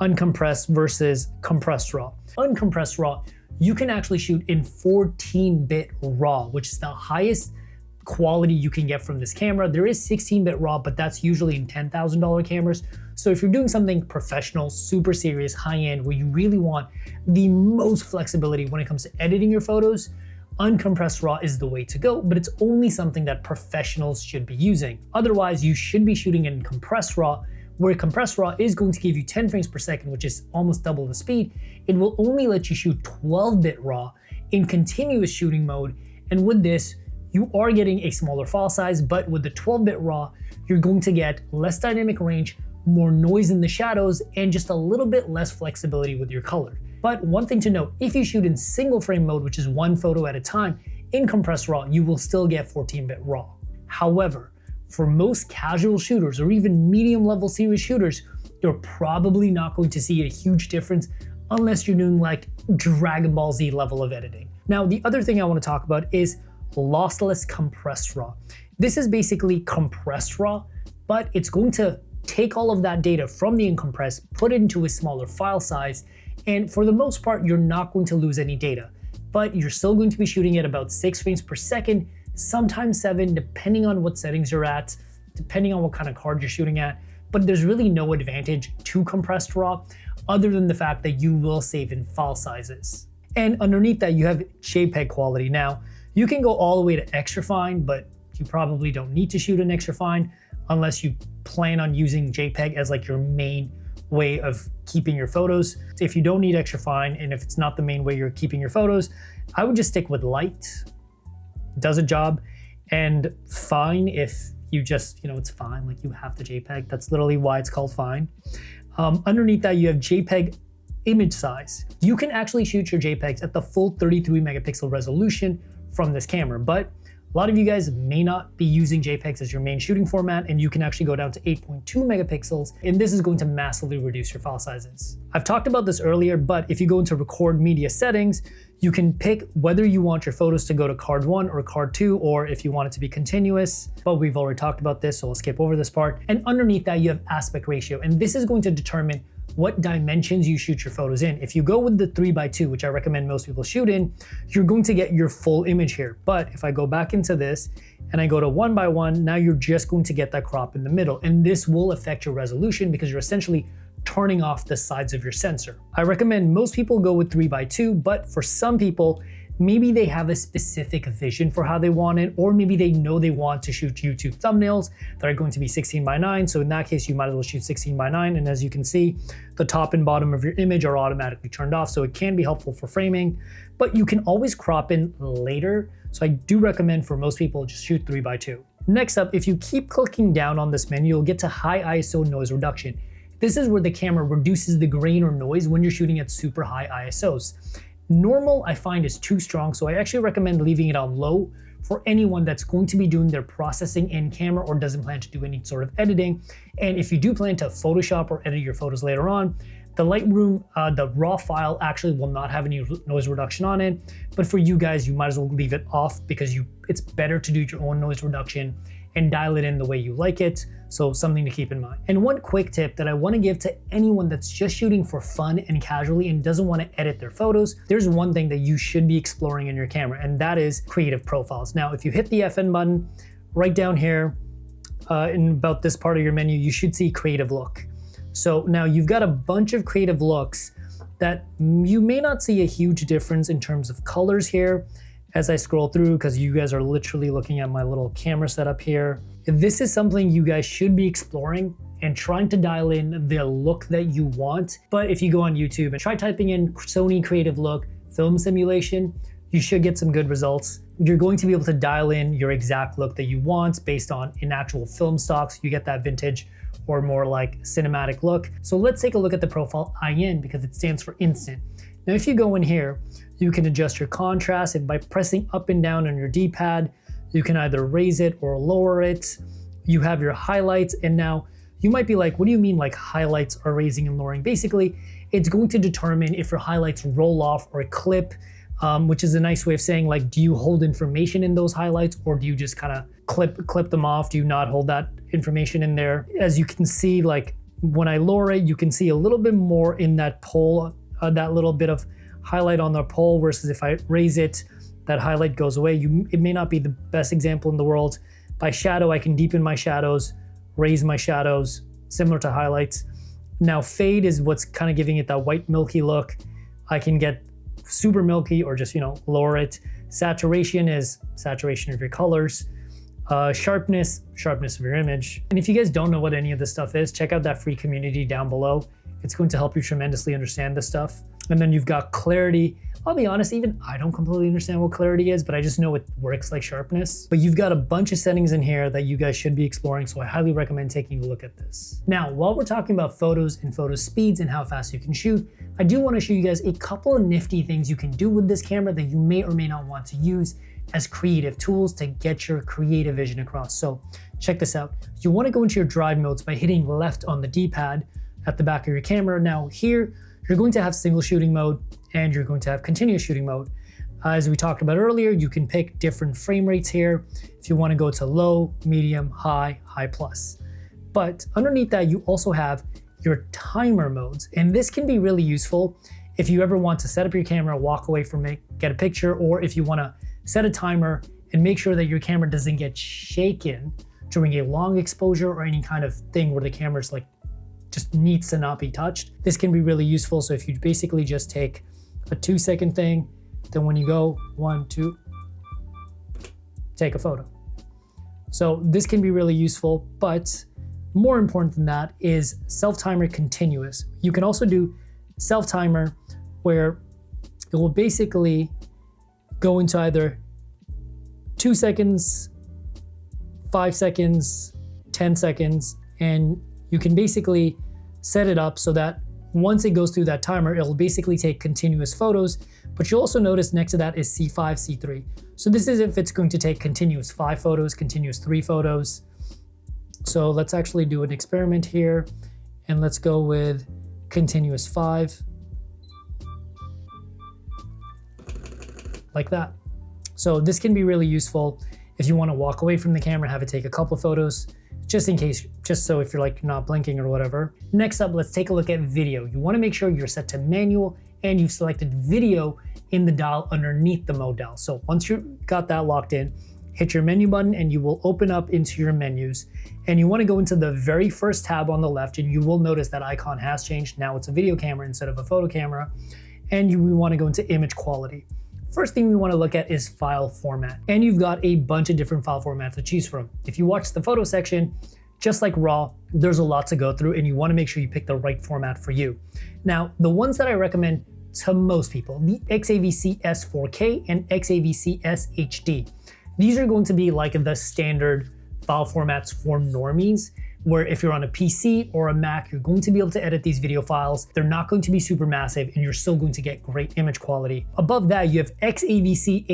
uncompressed versus compressed RAW. Uncompressed RAW, you can actually shoot in 14-bit RAW, which is the highest quality you can get from this camera. There is 16-bit RAW, but that's usually in $10,000 cameras. So if you're doing something professional, super serious, high-end, where you really want the most flexibility when it comes to editing your photos, uncompressed RAW is the way to go, but it's only something that professionals should be using. Otherwise, you should be shooting in compressed RAW, where compressed RAW is going to give you 10 frames per second, which is almost double the speed. It will only let you shoot 12-bit RAW in continuous shooting mode, and with this, you are getting a smaller file size, but with the 12-bit RAW, you're going to get less dynamic range, more noise in the shadows, and just a little bit less flexibility with your color. But one thing to note, if you shoot in single frame mode, which is one photo at a time, in compressed RAW, you will still get 14-bit RAW. However, for most casual shooters or even medium level serious shooters, you're probably not going to see a huge difference unless you're doing like Dragon Ball Z level of editing. Now, the other thing I want to talk about is lossless compressed RAW. This is basically compressed RAW, but it's going to take all of that data from the uncompressed, put it into a smaller file size, and for the most part, you're not going to lose any data. But you're still going to be shooting at about 6 frames per second, sometimes 7, depending on what settings you're at, depending on what kind of card you're shooting at. But there's really no advantage to compressed RAW other than the fact that you will save in file sizes. And underneath that, you have JPEG quality. Now, you can go all the way to extra fine, but you probably don't need to shoot an extra fine unless you plan on using JPEG as like your main way of keeping your photos. If you don't need extra fine, and if it's not the main way you're keeping your photos, I would just stick with light. It does a job. And fine if you just, it's fine, like you have the JPEG. That's literally why it's called fine. Underneath that, you have JPEG image size. You can actually shoot your JPEGs at the full 33 megapixel resolution from this camera, but a lot of you guys may not be using JPEGs as your main shooting format, and you can actually go down to 8.2 megapixels, and this is going to massively reduce your file sizes. I've talked about this earlier, but if you go into record media settings, you can pick whether you want your photos to go to card 1 or card 2, or if you want it to be continuous, but we've already talked about this, so I'll skip over this part. And underneath that, you have aspect ratio, and this is going to determine what dimensions you shoot your photos in. If you go with the 3x2, which I recommend most people shoot in, you're going to get your full image here. But if I go back into this and I go to 1x1, now you're just going to get that crop in the middle. And this will affect your resolution because you're essentially turning off the sides of your sensor. I recommend most people go with 3x2, but for some people, maybe they have a specific vision for how they want it, or maybe they know they want to shoot YouTube thumbnails that are going to be 16:9. So in that case, you might as well shoot 16:9. And as you can see, the top and bottom of your image are automatically turned off. So it can be helpful for framing, but you can always crop in later. So I do recommend for most people, just shoot 3x2. Next up, if you keep clicking down on this menu, you'll get to high ISO noise reduction. This is where the camera reduces the grain or noise when you're shooting at super high ISOs. Normal, I find, is too strong, so I actually recommend leaving it on low for anyone that's going to be doing their processing in camera or doesn't plan to do any sort of editing. And if you do plan to Photoshop or edit your photos later on, the Lightroom, the raw file actually will not have any noise reduction on it. But for you guys, you might as well leave it off because it's better to do your own noise reduction and dial it in the way you like it. So something to keep in mind. And one quick tip that I want to give to anyone that's just shooting for fun and casually and doesn't want to edit their photos, there's one thing that you should be exploring in your camera, and that is creative profiles. Now, if you hit the FN button right down here in about this part of your menu, you should see creative look. So now you've got a bunch of creative looks that you may not see a huge difference in terms of colors here as I scroll through, because you guys are literally looking at my little camera setup here. This is something you guys should be exploring and trying to dial in the look that you want. But if you go on YouTube and try typing in Sony creative look, film simulation, you should get some good results. You're going to be able to dial in your exact look that you want based on in actual film stocks. You get that vintage or more like cinematic look. So let's take a look at the profile IN because it stands for instant. Now, if you go in here, you can adjust your contrast, and by pressing up and down on your D-pad, you can either raise it or lower it. You have your highlights, and now you might be like, what do you mean like highlights are raising and lowering? Basically, it's going to determine if your highlights roll off or clip, which is a nice way of saying like, do you hold information in those highlights or do you just kind of clip them off? Do you not hold that information in there? As you can see, like when I lower it, you can see a little bit more in that pole, that little bit of highlight on the pole, versus if I raise it, that highlight goes away. It may not be the best example in the world. By shadow, I can deepen my shadows, raise my shadows, similar to highlights. Now fade is what's kind of giving it that white milky look. I can get super milky or just, lower it. Saturation is saturation of your colors. Sharpness of your image. And if you guys don't know what any of this stuff is, check out that free community down below. It's going to help you tremendously understand this stuff. And then you've got clarity. I'll be honest, even I don't completely understand what clarity is, but I just know it works like sharpness. But you've got a bunch of settings in here that you guys should be exploring, so I highly recommend taking a look at this. Now, while we're talking about photos and photo speeds and how fast you can shoot, I do want to show you guys a couple of nifty things you can do with this camera that you may or may not want to use as creative tools to get your creative vision across. So check this out. You want to go into your drive modes by hitting left on the D-pad at the back of your camera. Now here, you're going to have single shooting mode and you're going to have continuous shooting mode. As we talked about earlier, you can pick different frame rates here if you want to go to low, medium, high, high plus. But underneath that, you also have your timer modes. And this can be really useful if you ever want to set up your camera, walk away from it, get a picture, or if you want to set a timer and make sure that your camera doesn't get shaken during a long exposure or any kind of thing where the camera's like just needs to not be touched. This can be really useful. So if you basically just take a 2-second thing, then when you go 1, 2, take a photo. So this can be really useful, but more important than that is self-timer continuous. You can also do self-timer where it will basically go into either 2 seconds, 5 seconds, 10 seconds, and you can basically set it up so that once it goes through that timer, it'll basically take continuous photos, but you'll also notice next to that is C5, C3. So this is if it's going to take continuous 5 photos, continuous 3 photos. So let's actually do an experiment here and let's go with continuous 5. Like that. So this can be really useful if you want to walk away from the camera, have it take a couple of photos, just in case, just so if you're like not blinking or whatever. Next up, let's take a look at video. You want to make sure you're set to manual and you've selected video in the dial underneath the mode dial. So once you've got that locked in, hit your menu button and you will open up into your menus. And you want to go into the very first tab on the left and you will notice that icon has changed. Now it's a video camera instead of a photo camera. And we want to go into image quality. First thing we want to look at is file format. And you've got a bunch of different file formats to choose from. If you watch the photo section, just like RAW, there's a lot to go through and you want to make sure you pick the right format for you. Now, the ones that I recommend to most people, the XAVC-S 4K and XAVC-S HD. These are going to be like the standard file formats for normies, where if you're on a PC or a Mac, you're going to be able to edit these video files. They're not going to be super massive and you're still going to get great image quality. Above that, you have XAVC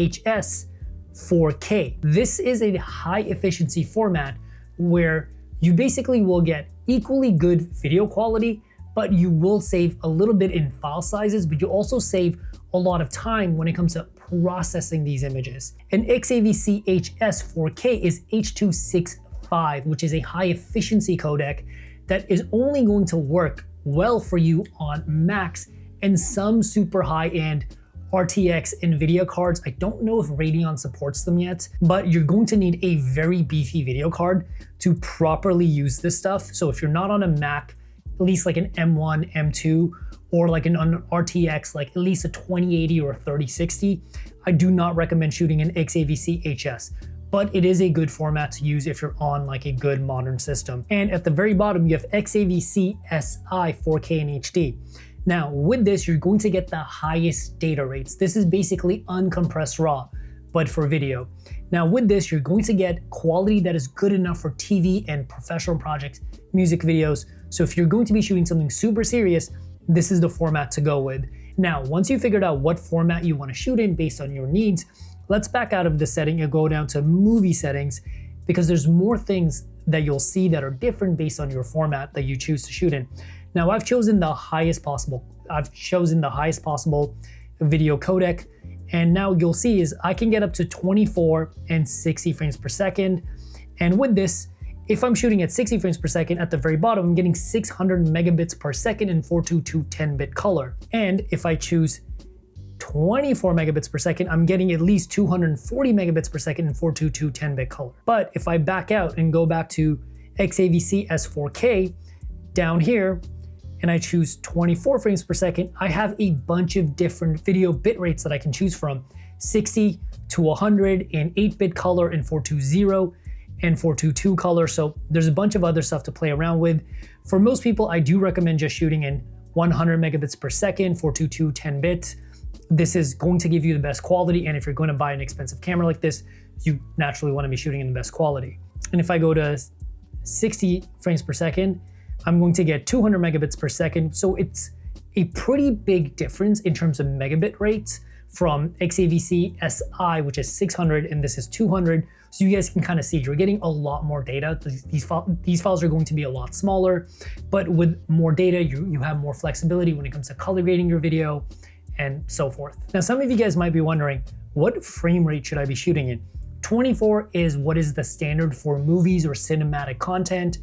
HS4K. This is a high efficiency format where you basically will get equally good video quality, but you will save a little bit in file sizes, but you also save a lot of time when it comes to processing these images. And XAVC HS4K is H.265, which is a high efficiency codec that is only going to work well for you on Macs and some super high-end RTX NVIDIA cards. I don't know if Radeon supports them yet, but you're going to need a very beefy video card to properly use this stuff. So if you're not on a Mac, at least like an M1, M2, or like an RTX, like at least a 2080 or a 3060, I do not recommend shooting an XAVC HS, but it is a good format to use if you're on like a good modern system. And at the very bottom, you have XAVC SI 4K and HD. Now with this, you're going to get the highest data rates. This is basically uncompressed RAW, but for video. Now with this, you're going to get quality that is good enough for TV and professional projects, music videos. So if you're going to be shooting something super serious, this is the format to go with. Now, once you figured out what format you want to shoot in based on your needs, let's back out of the setting and go down to movie settings, because there's more things that you'll see that are different based on your format that you choose to shoot in. Now, I've chosen the highest possible video codec, and now you'll see is I can get up to 24 and 60 frames per second. And with this, if I'm shooting at 60 frames per second, at the very bottom, I'm getting 600 megabits per second in 422 10-bit color. And if I choose 24 megabits per second, I'm getting at least 240 megabits per second in 422 10-bit color. But if I back out and go back to XAVC S4K down here, and I choose 24 frames per second, I have a bunch of different video bit rates that I can choose from: 60 to 100 in 8-bit color in 420 and 422 color. So there's a bunch of other stuff to play around with. For most people, I do recommend just shooting in 100 megabits per second, 422 10-bit. This is going to give you the best quality, and if you're going to buy an expensive camera like this, you naturally want to be shooting in the best quality. And if I go to 60 frames per second, I'm going to get 200 megabits per second. So it's a pretty big difference in terms of megabit rates from XAVC SI, which is 600, and this is 200. So you guys can kind of see you're getting a lot more data. These files are going to be a lot smaller, but with more data, you have more flexibility when it comes to color grading your video and so forth. Now, some of you guys might be wondering, what frame rate should I be shooting in? 24 is what is the standard for movies or cinematic content,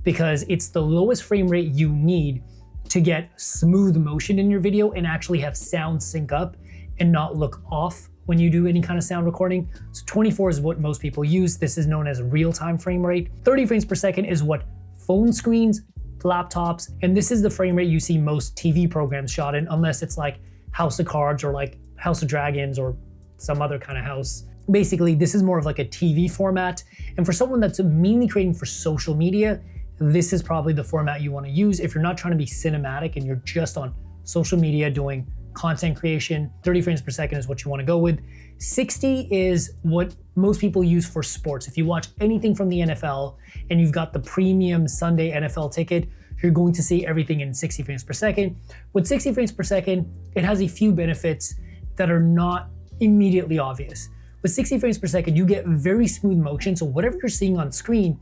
because it's the lowest frame rate you need to get smooth motion in your video and actually have sound sync up and not look off when you do any kind of sound recording. So 24 is what most people use. This is known as real-time frame rate. 30 frames per second is what phone screens, laptops, and this is the frame rate you see most TV programs shot in, unless it's like House of Cards or like House of Dragons or some other kind of house. Basically, this is more of like a TV format. And for someone that's mainly creating for social media, this is probably the format you want to use. If you're not trying to be cinematic and you're just on social media doing content creation, 30 frames per second is what you want to go with. 60 is what most people use for sports. If you watch anything from the NFL and you've got the premium Sunday NFL ticket, you're going to see everything in 60 frames per second. With 60 frames per second, it has a few benefits that are not immediately obvious. With 60 frames per second, you get very smooth motion. So whatever you're seeing on screen,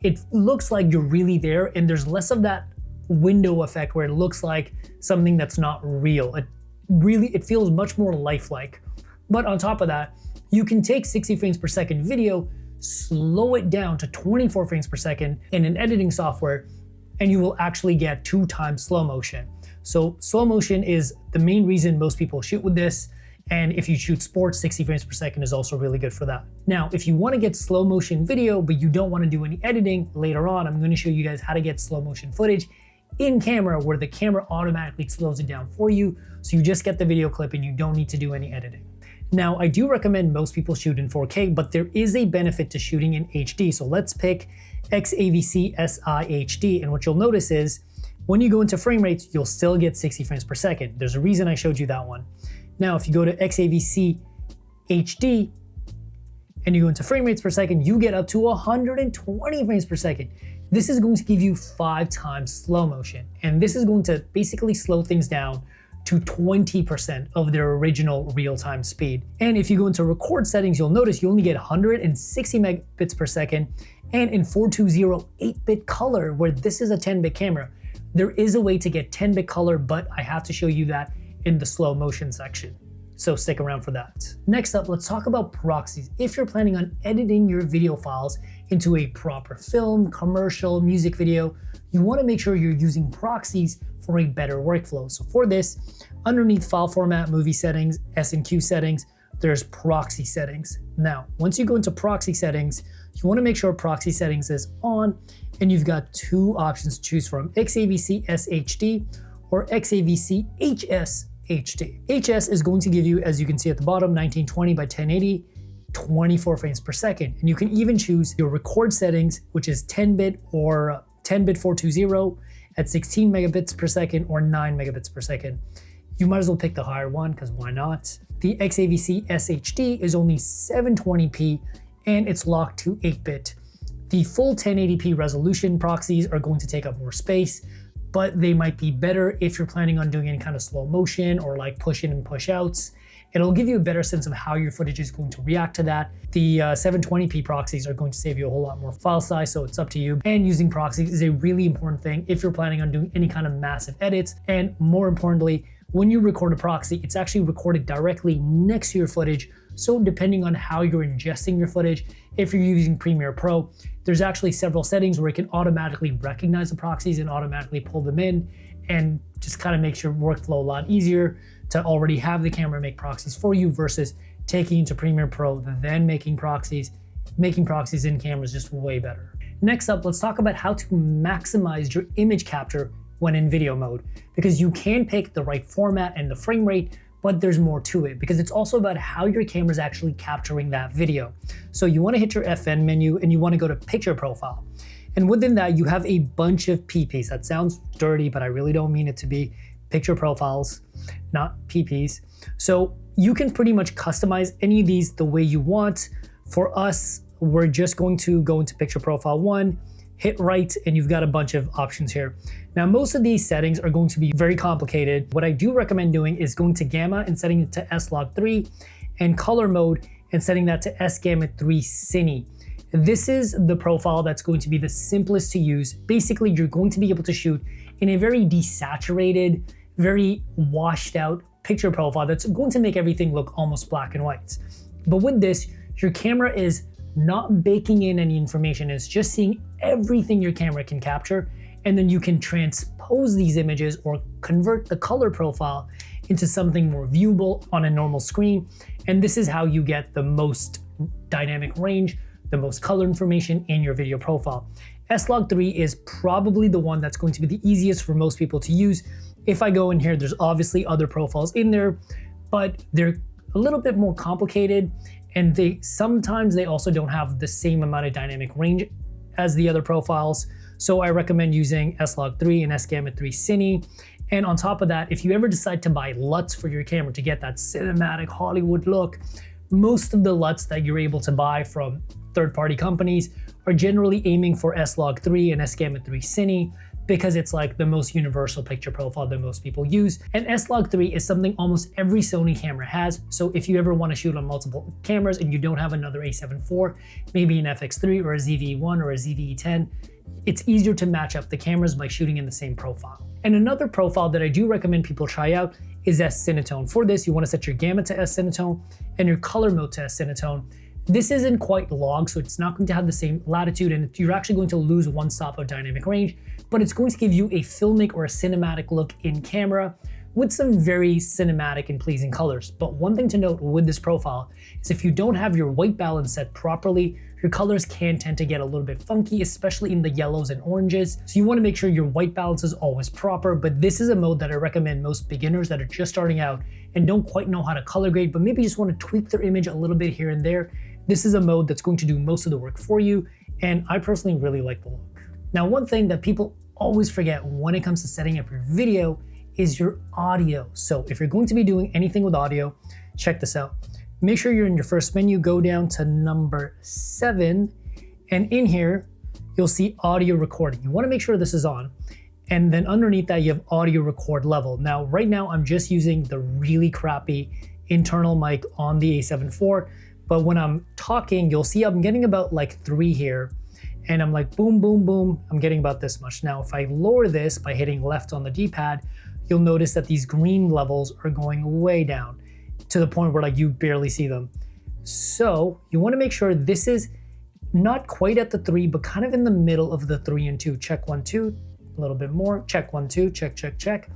it looks like you're really there, and there's less of that window effect where it looks like something that's not real. It feels much more lifelike. But on top of that, you can take 60 frames per second video, slow it down to 24 frames per second in an editing software, and you will actually get 2 times slow motion. So slow motion is the main reason most people shoot with this. And if you shoot sports, 60 frames per second is also really good for that. Now, if you want to get slow motion video, but you don't want to do any editing, later on, I'm going to show you guys how to get slow motion footage in camera, where the camera automatically slows it down for you. So you just get the video clip and you don't need to do any editing. Now, I do recommend most people shoot in 4K, but there is a benefit to shooting in HD. So let's pick XAVC SI HD. And what you'll notice is when you go into frame rates, you'll still get 60 frames per second. There's a reason I showed you that one. Now, if you go to XAVC HD and you go into frame rates per second, you get up to 120 frames per second. This is going to give you 5 times slow motion, and this is going to basically slow things down to 20% of their original real-time speed. And if you go into record settings, you'll notice you only get 160 megabits per second, and in 420 8-bit color, where this is a 10-bit camera. There is a way to get 10-bit color, but I have to show you that in the slow motion section. So stick around for that. Next up, let's talk about proxies. If you're planning on editing your video files into a proper film, commercial, music video, you want to make sure you're using proxies for a better workflow. So for this, underneath file format, movie settings, S&Q settings, there's proxy settings. Now, once you go into proxy settings, you want to make sure proxy settings is on, and you've got 2 options to choose from: XAVC SHD or XAVC HS HD. HS is going to give you, as you can see at the bottom, 1920 by 1080, 24 frames per second. And you can even choose your record settings, which is 10-bit or 10-bit 420 at 16 megabits per second or 9 megabits per second. You might as well pick the higher one, because why not? The XAVC SHD is only 720p and it's locked to 8-bit. The full 1080p resolution proxies are going to take up more space, but they might be better if you're planning on doing any kind of slow motion or like push in and push outs. It'll give you a better sense of how your footage is going to react to that. The 720p proxies are going to save you a whole lot more file size, so it's up to you. And using proxies is a really important thing if you're planning on doing any kind of massive edits. And more importantly, when you record a proxy, it's actually recorded directly next to your footage. So depending on how you're ingesting your footage, if you're using Premiere Pro, there's actually several settings where it can automatically recognize the proxies and automatically pull them in, and just kind of makes your workflow a lot easier to already have the camera make proxies for you versus taking into Premiere Pro, then making proxies. Making proxies in camera is just way better. Next up, let's talk about how to maximize your image capture when in video mode, because you can pick the right format and the frame rate, but there's more to it because it's also about how your camera is actually capturing that video. So you want to hit your FN menu and you want to go to picture profile. And within that, you have a bunch of PPs. That sounds dirty, but I really don't mean it to be. Picture profiles, not PPs. So you can pretty much customize any of these the way you want. For us, we're just going to go into picture profile 1, hit right, and you've got a bunch of options here. Now, most of these settings are going to be very complicated. What I do recommend doing is going to gamma and setting it to S-Log3, and color mode and setting that to S-Gamut 3 Cine. This is the profile that's going to be the simplest to use. Basically, you're going to be able to shoot in a very desaturated, very washed out picture profile that's going to make everything look almost black and white. But with this, your camera is not baking in any information. It's just seeing everything your camera can capture, and then you can transpose these images or convert the color profile into something more viewable on a normal screen. And this is how you get the most dynamic range, the most color information in your video profile. S-Log3 is probably the one that's going to be the easiest for most people to use. If I go in here, there's obviously other profiles in there, but they're a little bit more complicated, and sometimes they also don't have the same amount of dynamic range as the other profiles. So I recommend using S-Log3 and S-Gamut 3 Cine. And on top of that, if you ever decide to buy LUTs for your camera to get that cinematic Hollywood look, most of the LUTs that you're able to buy from third-party companies are generally aiming for S-Log3 and S-Gamut 3 Cine, because it's like the most universal picture profile that most people use. And S-Log3 is something almost every Sony camera has. So if you ever want to shoot on multiple cameras and you don't have another A7 IV, maybe an FX3 or a ZV-E1 or a ZV-E10, it's easier to match up the cameras by shooting in the same profile. And another profile that I do recommend people try out is S-Cinetone. For this, you want to set your gamma to S-Cinetone and your color mode to S-Cinetone. This isn't quite log, so it's not going to have the same latitude, and you're actually going to lose one stop of dynamic range, but it's going to give you a filmic or a cinematic look in camera with some very cinematic and pleasing colors. But one thing to note with this profile is if you don't have your white balance set properly, your colors can tend to get a little bit funky, especially in the yellows and oranges. So you want to make sure your white balance is always proper, but this is a mode that I recommend most beginners that are just starting out and don't quite know how to color grade, but maybe just want to tweak their image a little bit here and there. This is a mode that's going to do most of the work for you, and I personally really like the look. Now, one thing that people always forget when it comes to setting up your video is your audio. So if you're going to be doing anything with audio, check this out. Make sure you're in your first menu, go down to number 7, and in here, you'll see audio recording. You wanna make sure this is on. And then underneath that, you have audio record level. Now, right now, I'm just using the really crappy internal mic on the A7 IV, but when I'm talking, you'll see I'm getting about like 3 here, and I'm like boom, boom, boom, I'm getting about this much. Now, if I lower this by hitting left on the D-pad, you'll notice that these green levels are going way down to the point where like you barely see them. So you wanna make sure this is not quite at the 3, but kind of in the middle of the 3 and 2. Check 1, 2, a little bit more, check 1, 2, check, check, check.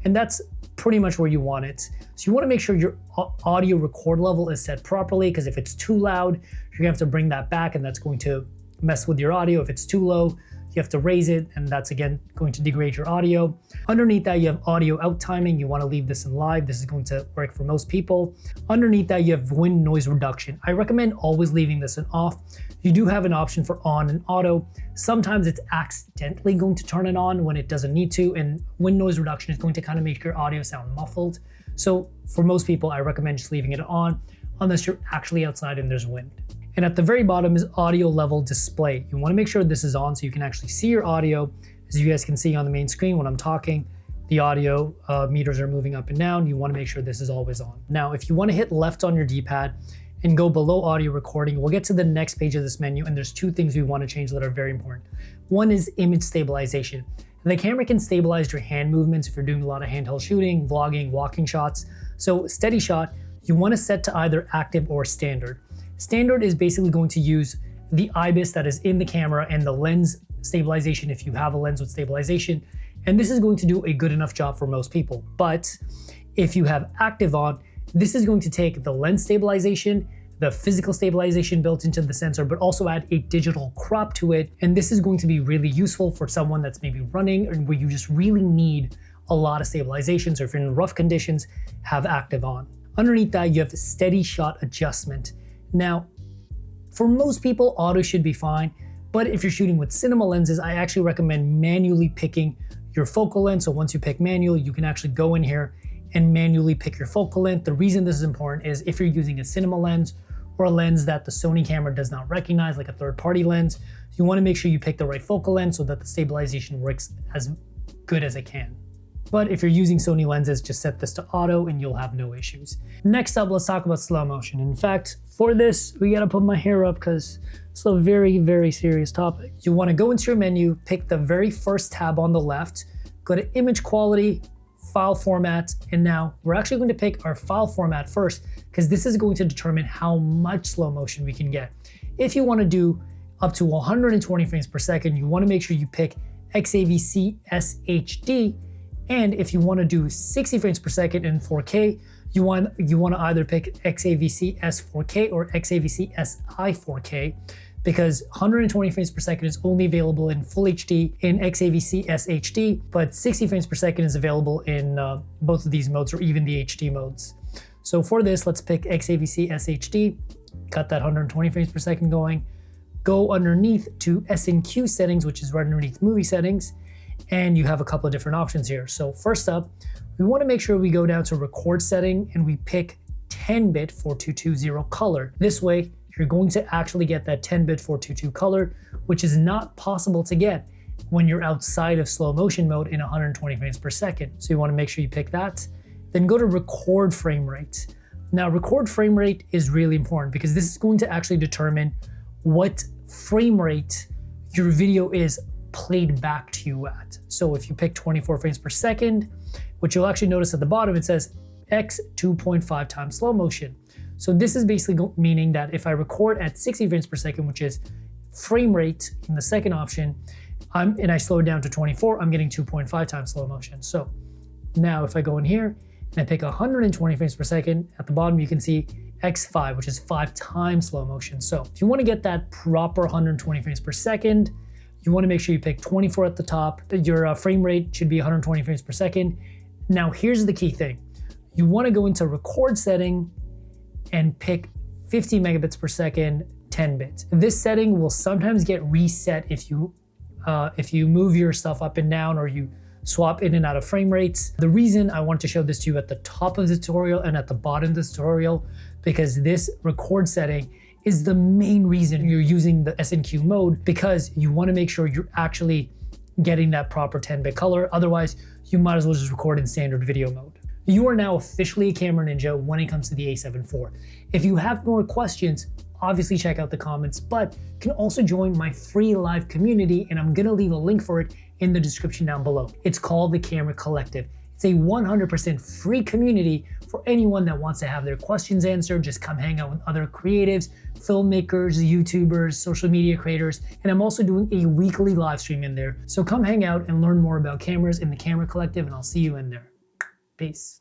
And that's pretty much where you want it. So you wanna make sure your audio record level is set properly, because if it's too loud, you're gonna have to bring that back, and that's going to mess with your audio. If it's too low, you have to raise it, and that's again going to degrade your audio. Underneath that, you have audio out timing. You want to leave this in live. This is going to work for most people. Underneath that, you have wind noise reduction. I recommend always leaving this in off. You do have an option for on and auto. Sometimes it's accidentally going to turn it on when it doesn't need to, and wind noise reduction is going to kind of make your audio sound muffled. So for most people, I recommend just leaving it on unless you're actually outside and there's wind. And at the very bottom is audio level display. You want to make sure this is on so you can actually see your audio. As you guys can see on the main screen when I'm talking, the audio meters are moving up and down. You want to make sure this is always on. Now, if you want to hit left on your D-pad and go below audio recording, we'll get to the next page of this menu, and there's 2 things we want to change that are very important. One is image stabilization. The camera can stabilize your hand movements if you're doing a lot of handheld shooting, vlogging, walking shots. So steady shot, you want to set to either active or standard. Standard is basically going to use the IBIS that is in the camera and the lens stabilization if you have a lens with stabilization. And this is going to do a good enough job for most people. But if you have active on, this is going to take the lens stabilization, the physical stabilization built into the sensor, but also add a digital crop to it. And this is going to be really useful for someone that's maybe running or where you just really need a lot of stabilization. So if you're in rough conditions, have active on. Underneath that, you have steady shot adjustment. Now, for most people, auto should be fine, but if you're shooting with cinema lenses, I actually recommend manually picking your focal length. So once you pick manual, you can actually go in here and manually pick your focal length. The reason this is important is if you're using a cinema lens or a lens that the Sony camera does not recognize, like a third-party lens, you want to make sure you pick the right focal length so that the stabilization works as good as it can. But if you're using Sony lenses, just set this to auto and you'll have no issues. Next up, let's talk about slow motion. In fact, for this, we gotta put my hair up because it's a very, very serious topic. You wanna go into your menu, pick the very first tab on the left, go to image quality, file format, and now we're actually going to pick our file format first because this is going to determine how much slow motion we can get. If you wanna do up to 120 frames per second, you wanna make sure you pick XAVC SHD. And if you want to do 60 frames per second in 4K, you want to either pick XAVC S4K or XAVC SI 4K, because 120 frames per second is only available in Full HD in XAVC SHD, but 60 frames per second is available in both of these modes or even the HD modes. So for this, let's pick XAVC SHD, got that 120 frames per second going, go underneath to S&Q settings, which is right underneath movie settings, and you have a couple of different options here. So first up, we want to make sure we go down to record setting and we pick 10-bit 4220 color. This way, you're going to actually get that 10-bit 422 color, which is not possible to get when you're outside of slow motion mode in 120 frames per second. So you want to make sure you pick that. Then go to record frame rate. Now, record frame rate is really important because this is going to actually determine what frame rate your video is played back to you at. So if you pick 24 frames per second, which you'll actually notice at the bottom, it says X 2.5 times slow motion. So this is basically meaning that if I record at 60 frames per second, which is frame rate in the second option, and I slow it down to 24, I'm getting 2.5 times slow motion. So now if I go in here and I pick 120 frames per second, at the bottom you can see X5, which is 5 times slow motion. So if you want to get that proper 120 frames per second, you want to make sure you pick 24 at the top. Your frame rate should be 120 frames per second. Now here's the key thing. You want to go into record setting and pick 50 megabits per second, 10 bits. This setting will sometimes get reset if you move your stuff up and down or you swap in and out of frame rates. The reason I want to show this to you at the top of the tutorial and at the bottom of the tutorial, because this record setting is the main reason you're using the SNQ mode, because you want to make sure you're actually getting that proper 10-bit color. Otherwise, you might as well just record in standard video mode. You are now officially a camera ninja when it comes to the A7 IV. If you have more questions, obviously check out the comments, but you can also join my free live community, and I'm gonna leave a link for it in the description down below. It's called the Camera Collective. It's a 100% free community for anyone that wants to have their questions answered. Just come hang out with other creatives, filmmakers, YouTubers, social media creators, and I'm also doing a weekly live stream in there. So come hang out and learn more about cameras in the Camera Collective, and I'll see you in there. Peace.